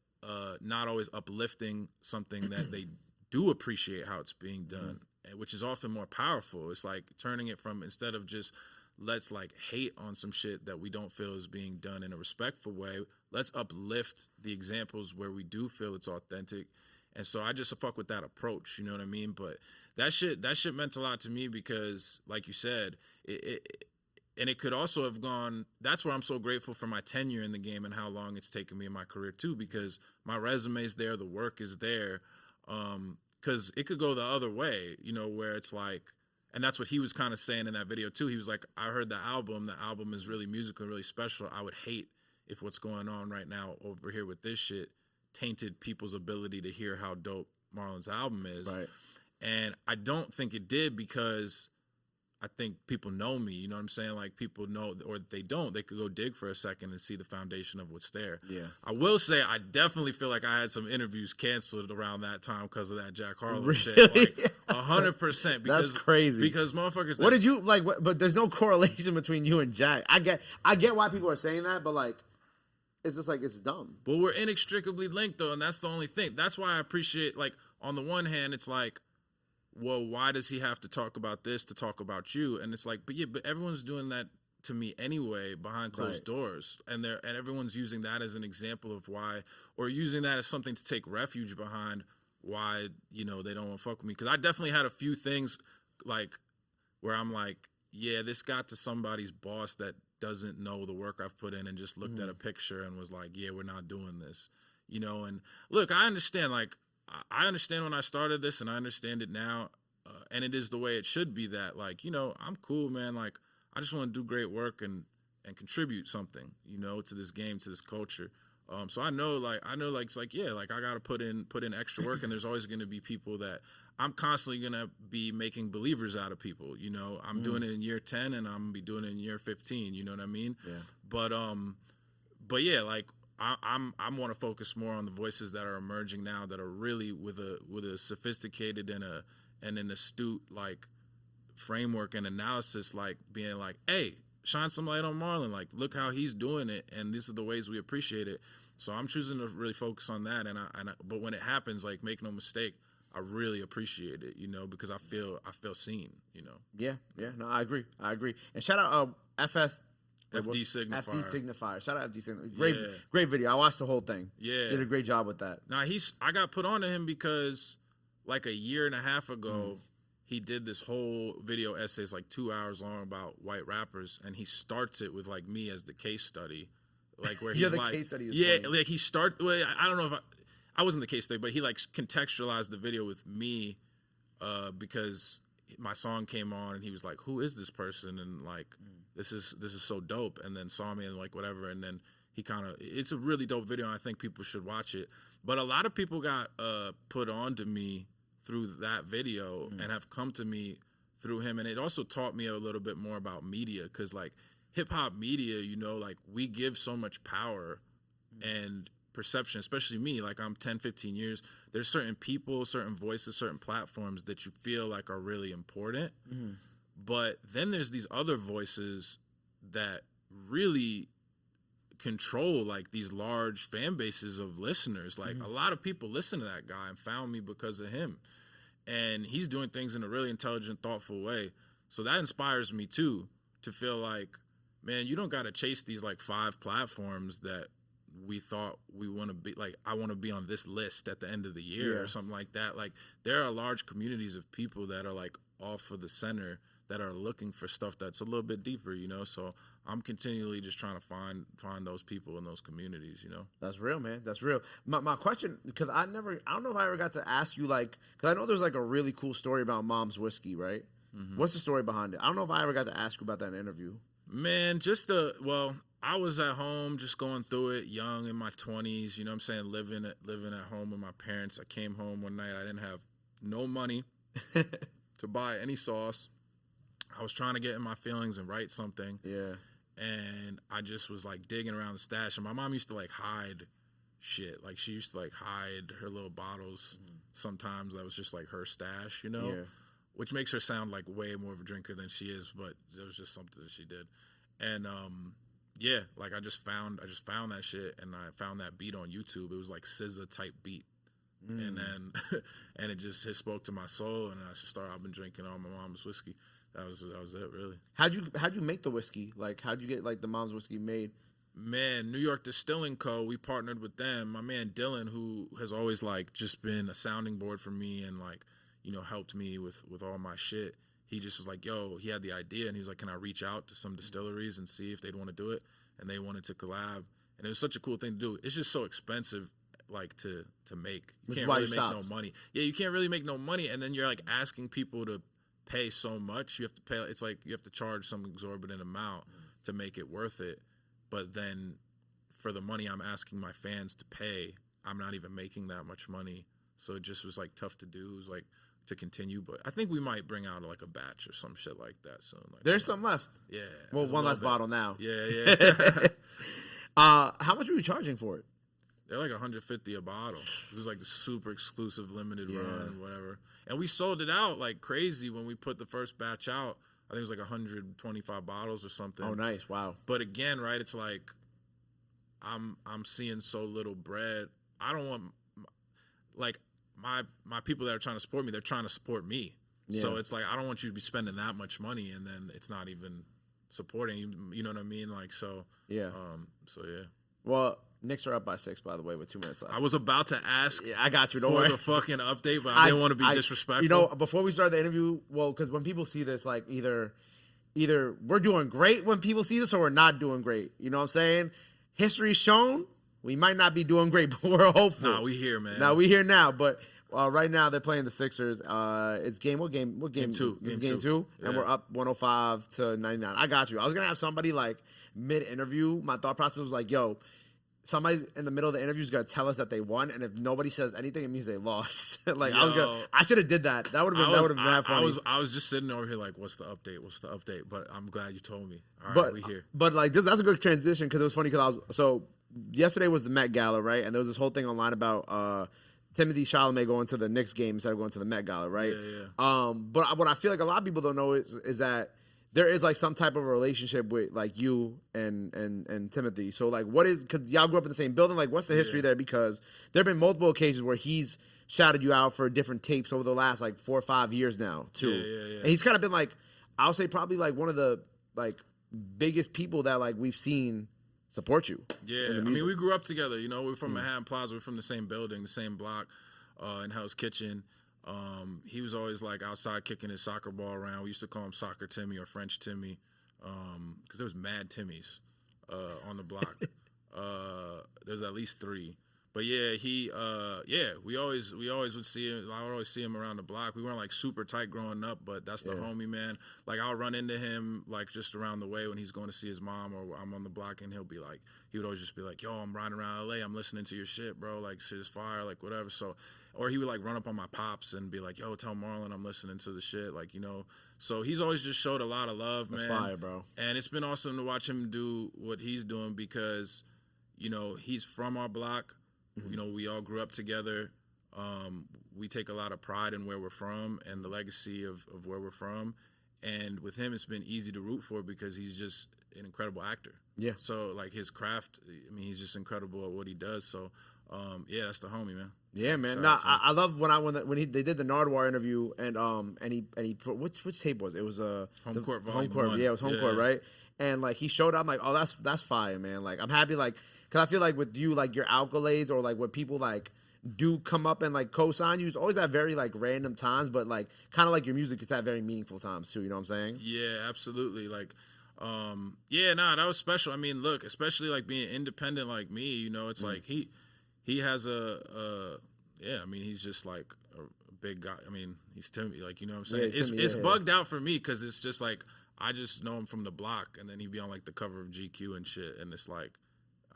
not always uplifting something that they do appreciate how it's being done, which is often more powerful. It's like turning it from, instead of just let's like hate on some shit that we don't feel is being done in a respectful way, let's uplift the examples where we do feel it's authentic. And so I just fuck with that approach, you know what I mean? But that shit meant a lot to me because, like you said, and it could also have gone, that's where I'm so grateful for my tenure in the game and how long it's taken me in my career too, because my resume's there, the work is there. Because it could go the other way, where it's like, and that's what he was kind of saying in that video too. He was like, I heard the album is really musical, really special. I would hate if what's going on right now over here with this shit tainted people's ability to hear how dope Marlon's album is. Right. And I don't think it did, because I think people know me, you know what I'm saying? Like, people know, or if they don't, they could go dig for a second and see the foundation of what's there. Yeah. I will say, I definitely feel like I had some interviews canceled around that time because of that Jack Harlow really? Shit. Like, 100%. Because, that's crazy. Because motherfuckers. What did you, like, but there's no correlation between you and Jack. I get why people are saying that, but like, it's just like, it's dumb. But we're inextricably linked though, and that's the only thing. That's why I appreciate, like, on the one hand, it's like, well, why does he have to talk about this to talk about you? And it's like, but everyone's doing that to me anyway behind closed doors, and everyone's using that as an example of why, or using that as something to take refuge behind why they don't want to fuck with me. Because I definitely had a few things like where I'm like, yeah, this got to somebody's boss that doesn't know the work I've put in and just looked at a picture and was like, yeah, we're not doing this, And look, I understand, like, I understand when I started this, and I understand it now, and it is the way it should be, that, like, I'm cool, man. Like, I just want to do great work and contribute something, to this game, to this culture. So I know it's like, yeah, like I got to put in extra work, and there's always going to be people that I'm constantly going to be making believers out of people. You know, I'm doing it in year 10 and I'm going to be doing it in year 15. You know what I mean? Yeah. But yeah, like I want to focus more on the voices that are emerging now that are really with a sophisticated and an astute like framework and analysis, like being like, hey, shine some light on Marlon. Like, look how he's doing it, and these are the ways we appreciate it. So I'm choosing to really focus on that. But when it happens, like, make no mistake, I really appreciate it, you know, because I feel seen, you know. Yeah. No, I agree. And shout out FD Signifier. FD Signifier. Shout out FD Signifier. Great video. I watched the whole thing. Yeah. Did a great job with that. Now I got put on to him because like a year and a half ago, he did this whole video essay, it's like 2 hours long, about white rappers, and he starts it with like me as the case study, like where he's like, case study is funny. Like he I don't know if I wasn't the case study, but he like contextualized the video with me because my song came on, and he was like, "Who is this person?" And like, this is so dope, and then saw me and like whatever, and then he it's a really dope video, and I think people should watch it. But a lot of people got put on to me through that video and have come to me through him. And it also taught me a little bit more about media, because like hip hop media, you know, like we give so much power and perception, especially me, like I'm 10, 15 years. There's certain people, certain voices, certain platforms that you feel like are really important. But then there's these other voices that really control like these large fan bases of listeners. Like a lot of people listen to that guy and found me because of him, and he's doing things in a really intelligent, thoughtful way. So that inspires me too, to feel like, man, you don't got to chase these like 5 platforms that we thought we want to be. Like, I want to be on this list at the end of the year or something like that. Like, there are large communities of people that are like off of the center that are looking for stuff that's a little bit deeper, you know? So I'm continually just trying to find those people in those communities, you know? That's real, man. That's real. My question, because I don't know if I ever got to ask you, like, because I know there's like a really cool story about Mom's Whiskey, right? What's the story behind it? I don't know if I ever got to ask you about that in an interview. Man, I was at home just going through it, young in my 20s, you know what I'm saying, living at home with my parents. I came home one night, I didn't have no money to buy any sauce. I was trying to get in my feelings and write something. Yeah. And I just was like digging around the stash. And my mom used to like hide shit. Like she used to like hide her little bottles. Sometimes that was just like her stash, you know? Yeah. Which makes her sound like way more of a drinker than she is, but it was just something that she did. And yeah, like I just found that shit, and I found that beat on YouTube. It was like SZA type beat. And then and it spoke to my soul, and I've been drinking all my mom's whiskey. That was it, really. How'd you make the whiskey? Like, how'd you get like the Mom's Whiskey made? Man, New York Distilling Co. We partnered with them. My man Dylan, who has always like just been a sounding board for me and like, you know, helped me with all my shit. He just was like, yo, he had the idea, and he was like, can I reach out to some distilleries and see if they'd want to do it? And they wanted to collab, and it was such a cool thing to do. It's just so expensive, like to make. You can't really make no money. Yeah, you can't really make no money, and then you're like asking people to pay so much. You have to pay. It's like you have to charge some exorbitant amount to make it worth it. But then for the money I'm asking my fans to pay, I'm not even making that much money. So it just was like tough to do. It was like to continue, but I think we might bring out like a batch or some shit like that soon. Like, there's some left. Yeah. Well, one last bottle now. Yeah. How much were you charging for it? They're like $150 a bottle. This was like the super exclusive limited run, whatever. And we sold it out like crazy when we put the first batch out. I think it was like 125 bottles or something. Oh, nice. Wow. But again, right, it's like I'm seeing so little bread. I don't want like my people that are trying to support me, they're trying to support me. Yeah. So it's like, I don't want you to be spending that much money and then it's not even supporting you. You know what I mean? Like, so, yeah. So, yeah. Well, Knicks are up by 6, by the way, with 2 minutes left. I was about to ask I got you, don't for worry. the fucking update, but I didn't want to be disrespectful. You know, before we start the interview, well, because when people see this, like, either we're doing great when people see this or we're not doing great. You know what I'm saying? History's shown we might not be doing great, but we're hopeful. Nah, we here, man. Now we here now, but right now they're playing the Sixers. It's what game? Game 2. This is game 2, and we're up 105-99. I got you. I was gonna have somebody like mid-interview. My thought process was like, yo, somebody in the middle of the interview is gonna tell us that they won, and if nobody says anything, it means they lost. Like I should have did that. That would have been mad funny. I was just sitting over here like, what's the update? What's the update? But I'm glad you told me. All right, we here. But like that's a good transition because it was funny because yesterday was the Met Gala, right? And there was this whole thing online about Timothy Chalamet going to the Knicks game instead of going to the Met Gala, right? Yeah. But what I feel like a lot of people don't know is that there is like some type of relationship with like you and Timothy. So like, what is, because y'all grew up in the same building? Like, what's the history there? Because there have been multiple occasions where he's shouted you out for different tapes over the last like 4 or 5 years now too. Yeah. And he's kind of been like, I'll say probably like one of the like biggest people that like we've seen support you. Yeah, I mean, we grew up together. You know, we're from Manhattan Plaza. We're from the same building, the same block, in Hell's Kitchen. He was always like outside kicking his soccer ball around. We used to call him Soccer Timmy or French Timmy, because there was mad Timmys on the block. There's at least 3. But yeah, we always would see him. I would always see him around the block. We weren't like super tight growing up, but that's the homie, man. Like I'll run into him like just around the way when he's going to see his mom, or I'm on the block, and he would always just be like, "Yo, I'm riding around LA. I'm listening to your shit, bro. Like shit is fire, like whatever." So, or he would like run up on my pops and be like, "Yo, tell Marlon I'm listening to the shit." Like, you know. So he's always just showed a lot of love, man. That's fire, bro. And it's been awesome to watch him do what he's doing because, you know, he's from our block. You know, we all grew up together. We take a lot of pride in where we're from and the legacy of where we're from. And with him, it's been easy to root for because he's just an incredible actor. Yeah. So, like, his craft, I mean, he's just incredible at what he does. So, yeah, that's the homie, man. Yeah, man. No, I love when they did the Nardwuar interview and he which tape was it? It was Home Court Volume 1. Yeah, it was Home Court, right? And like he showed up, I'm like, oh, that's fire, man. Like I'm happy, like, cause I feel like with you, like your accolades or like when people like do come up and like co-sign you, it's always at very like random times, but like kind of like your music is at very meaningful times too. You know what I'm saying? Yeah, absolutely. Like, that was special. I mean, look, especially like being independent like me, you know, it's like he has I mean, he's just like a big guy. I mean, he's Timmy, like, you know what I'm saying? It's bugged out for me because it's just like I just know him from the block, and then he'd be on like the cover of GQ and shit, and it's like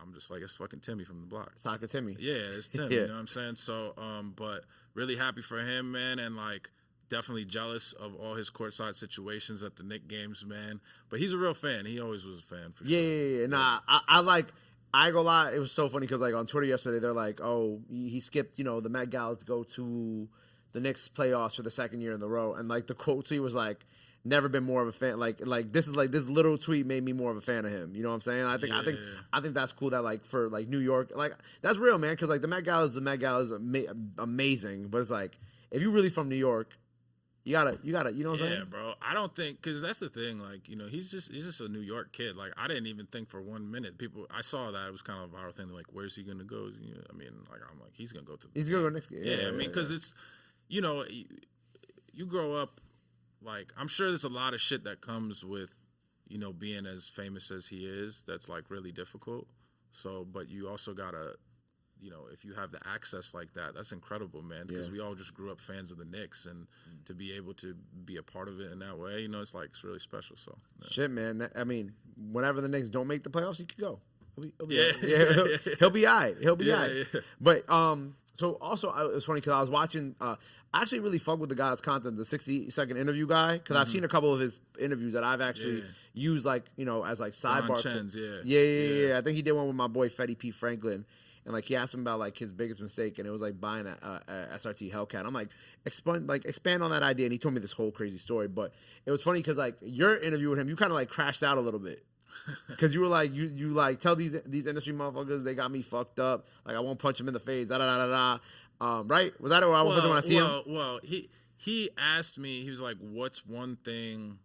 I'm just like, it's fucking Timmy from the block. Soccer Timmy. Yeah, it's Tim, you know what I'm saying? So, but really happy for him, man, and like definitely jealous of all his courtside situations at the Knicks games, man. But he's a real fan. He always was a fan, for sure. Yeah. Nah, I ain't gonna lie, it was so funny because like on Twitter yesterday, they're like, oh, he skipped, you know, the Met Gala to go to the Knicks playoffs for the second year in a row. And like the quote tweet was like, never been more of a fan. Like this little tweet made me more of a fan of him. You know what I'm saying? I think that's cool that like for like New York, like that's real, man. Because like the Met Gala is amazing, but it's like if you're really from New York, you gotta, you know what I'm saying? Yeah, bro. I don't think, because that's the thing. Like, you know, he's just a New York kid. Like, I didn't even think for 1 minute. I saw that it was kind of a viral thing. Like, where's he gonna go? I mean, like, I'm like, he's gonna go to. He's gonna go next game. Yeah, I mean, because it's, you know, you grow up. Like, I'm sure there's a lot of shit that comes with, you know, being as famous as he is. That's like really difficult. So, but you also gotta, you know, if you have the access like that, that's incredible, man. Because we all just grew up fans of the Knicks, and to be able to be a part of it in that way, you know, it's like it's really special. So, shit, man. I mean, whenever the Knicks don't make the playoffs, he could go. He'll be all right. He'll be all right. Yeah. But so also it's funny because I was watching. I actually really fuck with the guy's content, the 60-second interview guy, because I've seen a couple of his interviews that I've actually used, like, you know, as like sidebar. Yeah. I think he did one with my boy Fetty P. Franklin, and like he asked him about like his biggest mistake, and it was like buying a SRT Hellcat. I'm like expand on that idea, and he told me this whole crazy story. But it was funny because like your interview with him, you kind of like crashed out a little bit. Because you were like you like tell these industry motherfuckers they got me fucked up, like I won't punch him in the face, right? Was that what I was when I see him? Well, he asked me, he was like, what's one thing,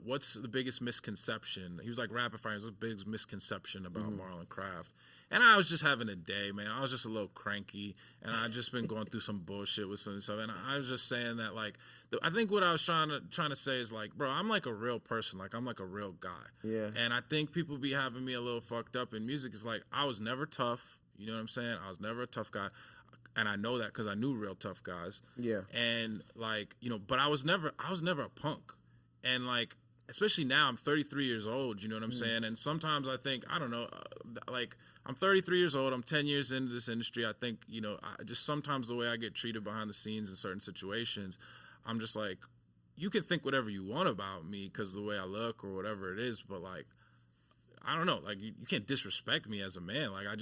what's the biggest misconception? He was like, rapid fire, what's the biggest misconception about Marlon Craft? And I was just having a day, man. I was just a little cranky, and I just been going through some bullshit with some stuff. And I was just saying that, like, I think what I was trying to say is, like, bro, I'm like a real person. Like, I'm like a real guy. Yeah. And I think people be having me a little fucked up in music. It's like, I was never tough. You know what I'm saying? I was never a tough guy. And I know that because I knew real tough guys. Yeah. And, like, you know, but I was never a punk. And, like, especially now, I'm 33 years old, you know what I'm saying? And sometimes I think, I don't know, like, I'm 33 years old, I'm 10 years into this industry. I think, you know, just sometimes the way I get treated behind the scenes in certain situations, I'm just like, you can think whatever you want about me because of the way I look or whatever it is, but like, I don't know, like you can't disrespect me as a man. Like I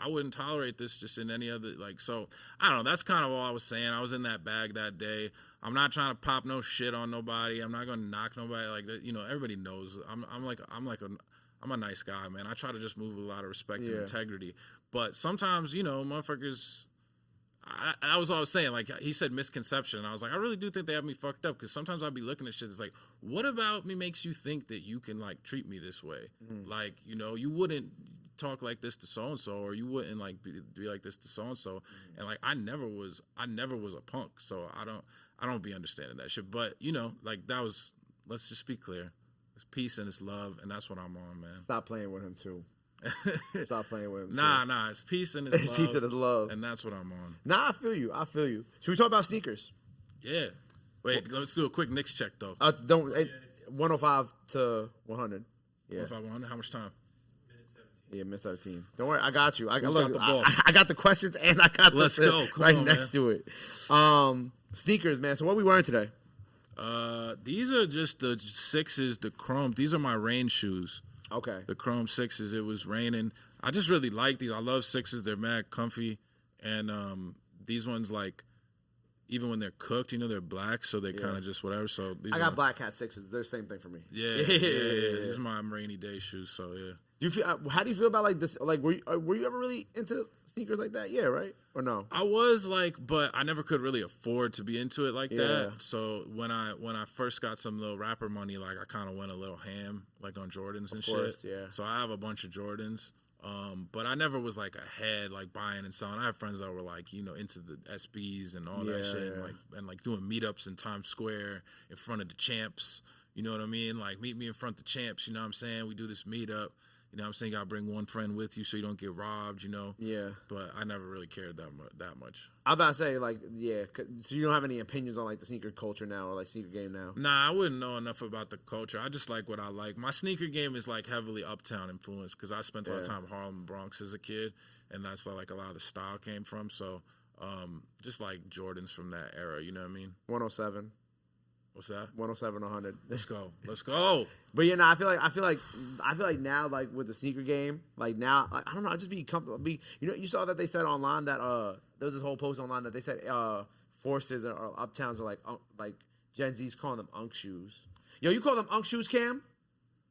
wouldn't tolerate this just in any other, like, so I don't know. That's kind of all I was saying. I was in that bag that day. I'm not trying to pop no shit on nobody. I'm not going to knock nobody like that. You know, everybody knows I'm a nice guy, man. I try to just move with a lot of respect and integrity. But sometimes, you know, motherfuckers, that was all I was saying. Like, he said misconception. And I was like, I really do think they have me fucked up because sometimes I'll be looking at shit. It's like, what about me makes you think that you can, like, treat me this way? Like, you know, you wouldn't talk like this to so-and-so or you wouldn't, like, be like this to so-and-so. And, like, I never was a punk. So I don't be understanding that shit. But, you know, like, that was, let's just be clear. It's peace and it's love. And that's what I'm on, man. Stop playing with him, too. Stop playing with him. Nah, it's peace and it's love. Peace and it's love. And that's what I'm on. Nah, I feel you. Should we talk about sneakers? Yeah. Wait, let's do a quick Knicks check, though. 105 to 100. Yeah. 105, 100, how much time? Minute 17. Don't worry, I got you. I got the ball? I got the questions and I got Let's go. Come right on, next to it. Sneakers, man. So what are we wearing today? These are just the 6s, the chrome. These are my rain shoes. Okay. The chrome 6s. It was raining. I just really like these. I love 6s. They're mad comfy. And these ones, like, even when they're cooked, you know, they're black, so they kind of just whatever. So these I got black hat 6s. They're the same thing for me. Yeah. These are my rainy day shoes, so yeah. How do you feel about, like, this? Like, were you ever really into sneakers like that? Yeah, right? Or no? I was, like, but I never could really afford to be into it like that. So when I first got some little rapper money, like, I kind of went a little ham, like, on Jordans and shit. Yeah. So I have a bunch of Jordans. But I never was, like, ahead, like, buying and selling. I have friends that were, like, you know, into the SBs and all that shit, and doing meetups in Times Square in front of the champs. You know what I mean? Like, meet me in front of the champs. You know what I'm saying? We do this meetup. You know what I'm saying? You got to bring one friend with you so you don't get robbed, you know? Yeah. But I never really cared that much. I'm about to say, like, yeah. So you don't have any opinions on, like, the sneaker culture now or, like, sneaker game now? Nah, I wouldn't know enough about the culture. I just like what I like. My sneaker game is, like, heavily uptown influenced because I spent a lot of time in Harlem, Bronx as a kid, and that's where, like, a lot of the style came from. So just, like, Jordans from that era, you know what I mean? 107. What's that? 107, 100. Let's go. But yeah, no, I feel like now, like, with the sneaker game, like, now, like, I don't know, I just be comfortable. You know, you saw that they said online that there was this whole post online that they said forces or uptowns are like Gen Z's calling them unk shoes. Yo, you call them unk shoes, Cam?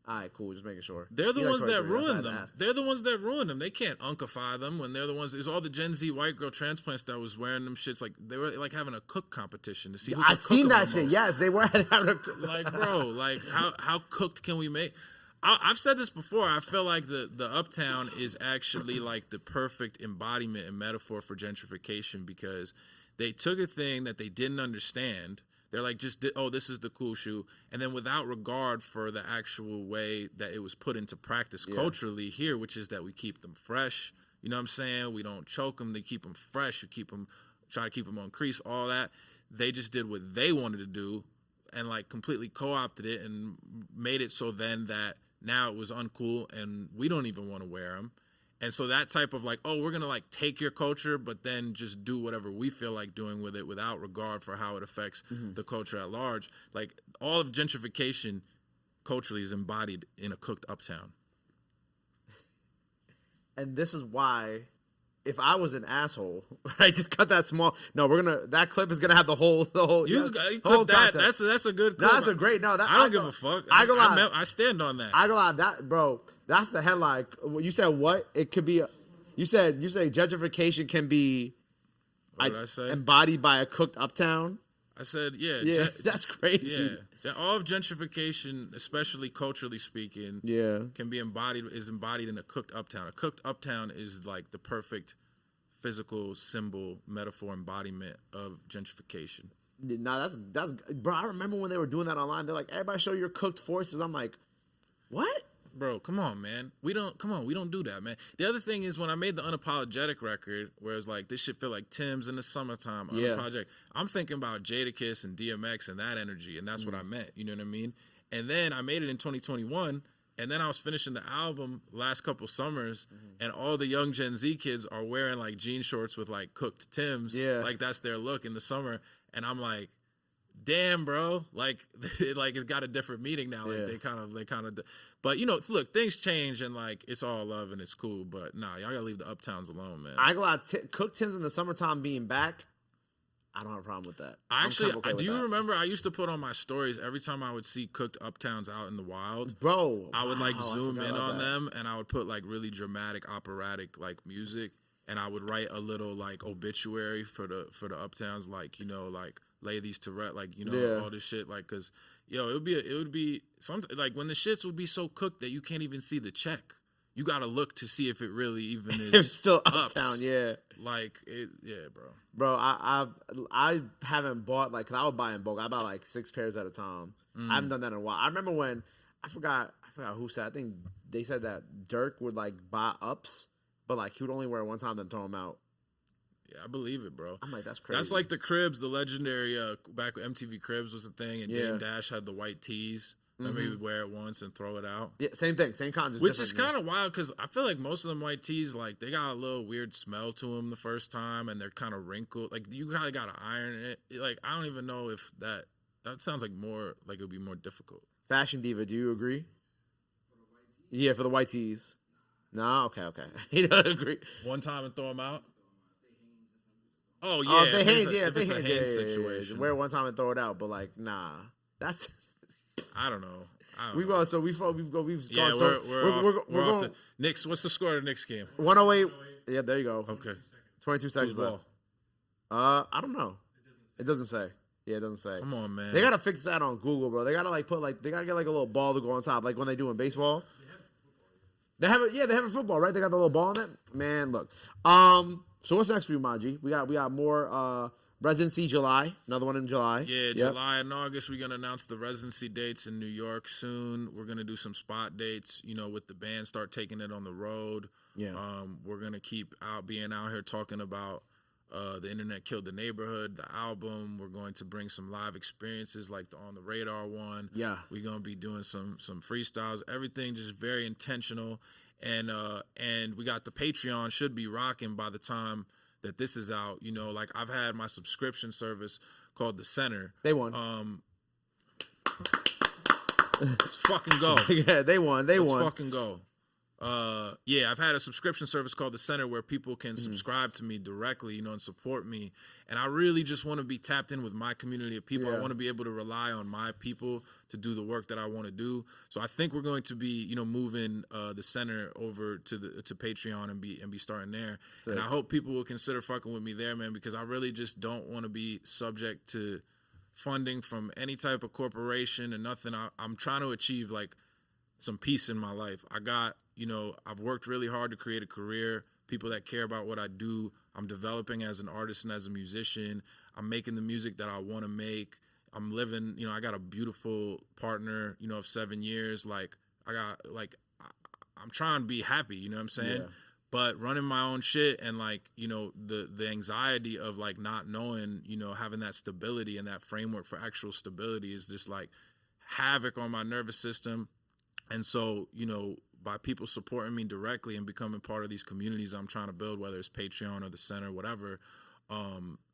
All right, cool. Just making sure. They're the ones that ruined them. They're the ones that ruined them. They can't unkify them when they're the ones. There's all the Gen Z white girl transplants that was wearing them shits. Like, they were like having a cook competition to see who I've seen that shit. Yes, they were having a like, bro, like how cooked can we make? I've said this before. I feel like the uptown is actually like the perfect embodiment and metaphor for gentrification because they took a thing that they didn't understand. They're like, this is the cool shoe. And then without regard for the actual way that it was put into practice culturally here, which is that we keep them fresh. You know what I'm saying? We don't choke them. They keep them fresh. Try to keep them on crease, all that. They just did what they wanted to do and, like, completely co-opted it and made it so then that now it was uncool and we don't even want to wear them. And so that type of, like, we're going to, like, take your culture, but then just do whatever we feel like doing with it without regard for how it affects the culture at large. Like, all of gentrification culturally is embodied in a cooked uptown. And this is why, if I was an asshole, right, just cut that small. No, that clip is gonna have the whole. You clip that. That's a good clip. No, that's a great. No, I don't give a fuck. I stand on that. I go lie, that, bro. That's the headline. You said what? It could be. You say gentrification can be. What did I say? Embodied by a cooked uptown. I said, yeah. Yeah, that's crazy. Yeah, all of gentrification, especially culturally speaking, can be embodied in a cooked uptown. A cooked uptown is like the perfect physical symbol, metaphor, embodiment of gentrification. Nah, that's bro. I remember when they were doing that online. They're like, everybody show your cooked forces. I'm like, what? Bro, come on, man. We don't do that, man. The other thing is when I made the Unapologetic record, where it's like this shit feel like Tim's in the summertime, Unapologetic. I'm thinking about Jadakiss and DMX and that energy, and that's what I meant. You know what I mean? And then I made it in 2021, and then I was finishing the album last couple summers, and all the young Gen Z kids are wearing like jean shorts with like cooked Tim's. Yeah. Like that's their look in the summer. And I'm like, damn, bro, like it's got a different meaning now. Like they kind of, but you know, look, things change and like it's all love and it's cool. But nah, y'all gotta leave the uptowns alone, man. I ain't gonna lie, cooked Tim's in the summertime being back, I don't have a problem with that. Do you remember I used to put on my stories every time I would see cooked uptowns out in the wild, bro? I would like zoom in on them and I would put like really dramatic, operatic like music, and I would write a little like obituary for the uptowns, like, you know, like lay these to rest, like, you know, all this shit, like, cause yo, it would be something like when the shits would be so cooked that you can't even see the check. You gotta look to see if it really even is. It's still uptown, Like it, bro. Bro, I haven't bought like, cause I would buy in bulk. I buy like 6 pairs at a time. I haven't done that in a while. I remember when I forgot who said. I think they said that Dirk would like buy ups, but like he would only wear it one time then throw them out. Yeah, I believe it, bro. I'm like, that's crazy. That's like the Cribs, the legendary back when MTV Cribs was a thing, and Dame Dash had the white tees. Remember he would wear it once and throw it out? Yeah, same thing, same concept. Which is kind of wild because I feel like most of them white tees, like they got a little weird smell to them the first time, and they're kind of wrinkled. Like you kind of got to iron it. Like I don't even know if that sounds like more like it would be more difficult. Fashion Diva, do you agree? Yeah, for the white tees. No, okay. He doesn't agree. One time and throw them out. Oh yeah, if it's a Hanes situation. Wear it one time and throw it out, but like, nah, that's. I don't know. We've gone. So we're off the Knicks. What's the score of the Knicks game? 108. Yeah, there you go. Okay. 22 seconds left. I don't know. It doesn't say. Yeah, it doesn't say. Come on, man. They gotta fix that on Google, bro. They gotta like they gotta get like a little ball to go on top, like when they do in baseball. They have it. Yeah, they have it in football, right? They got the little ball in it. Man, look. So what's next for you, Maji? We got more. Residency July, another one in July. Yeah, July and August, we're going to announce the residency dates in New York soon. We're going to do some spot dates, you know, with the band, start taking it on the road. Yeah. We're going to keep being out here talking about The Internet Killed the Neighborhood, the album. We're going to bring some live experiences like the On the Radar one. Yeah. We're going to be doing some freestyles, everything just very intentional. And we got the Patreon, should be rocking by the time that this is out. You know, like I've had my subscription service called The Center. They won. Let's fucking go. Yeah, they won. Let's fucking go. Yeah, I've had a subscription service called The Center where people can subscribe to me directly, you know, and support me. And I really just want to be tapped in with my community of people. I want to be able to rely on my people to do the work that I want to do. So I think we're going to be, you know, moving The Center over to Patreon and be starting there. Sick. And I hope people will consider fucking with me there, man, because I really just don't want to be subject to funding from any type of corporation and nothing. I'm trying to achieve like some peace in my life. I've worked really hard to create a career, people that care about what I do. I'm developing as an artist and as a musician. I'm making the music that I want to make. I'm living, you know, I got a beautiful partner, you know, of 7 years. I'm trying to be happy, you know what I'm saying? Yeah. But running my own shit and like, you know, the anxiety of like not knowing, you know, having that stability and that framework for actual stability is just like havoc on my nervous system. And so, you know, by people supporting me directly and becoming part of these communities I'm trying to build, whether it's Patreon or the Center, whatever,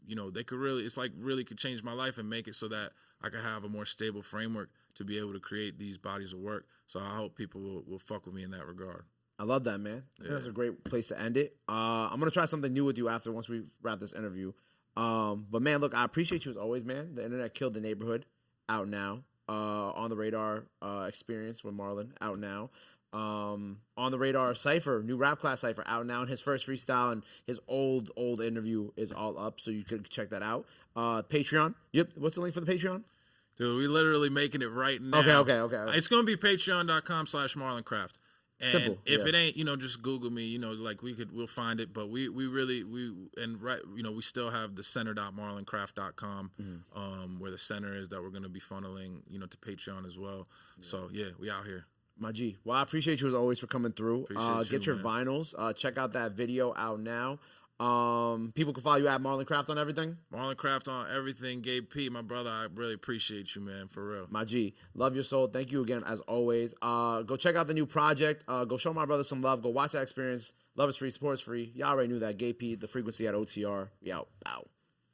you know, they could really could change my life and make it so that I could have a more stable framework to be able to create these bodies of work. So I hope people will fuck with me in that regard. I love that, man. I think that's a great place to end it. I'm going to try something new with you once we wrap this interview. But man, look, I appreciate you as always, man. The Internet Killed the Neighborhood, out now. On the Radar experience with Marlon, out now. On the Radar Cypher, new rap class Cypher, out now. And his first freestyle and his old interview is all up, so you could check that out. Patreon. Yep. What's the link for the Patreon? Dude, we literally making it right now. Okay. It's going to be patreon.com/MarlonCraft. And simple, if it ain't, you know, just Google me, you know, like we'll find it. But we still have the center.marloncraft.com, where the center is that we're going to be funneling, you know, to Patreon as well. Yeah. So yeah, we out here. My G. Well, I appreciate you as always for coming through. Get your man. vinyls. Check out that video out now. People can follow you at Marlon Craft on everything. Marlon Craft on everything. Gabe P, my brother, I really appreciate you, man, for real. My G. Love your soul. Thank you again, as always. Go check out the new project. Go show my brother some love. Go watch that experience. Love is free. Support is free. Y'all already knew that. Gabe P, the frequency at OTR. We out. Bow.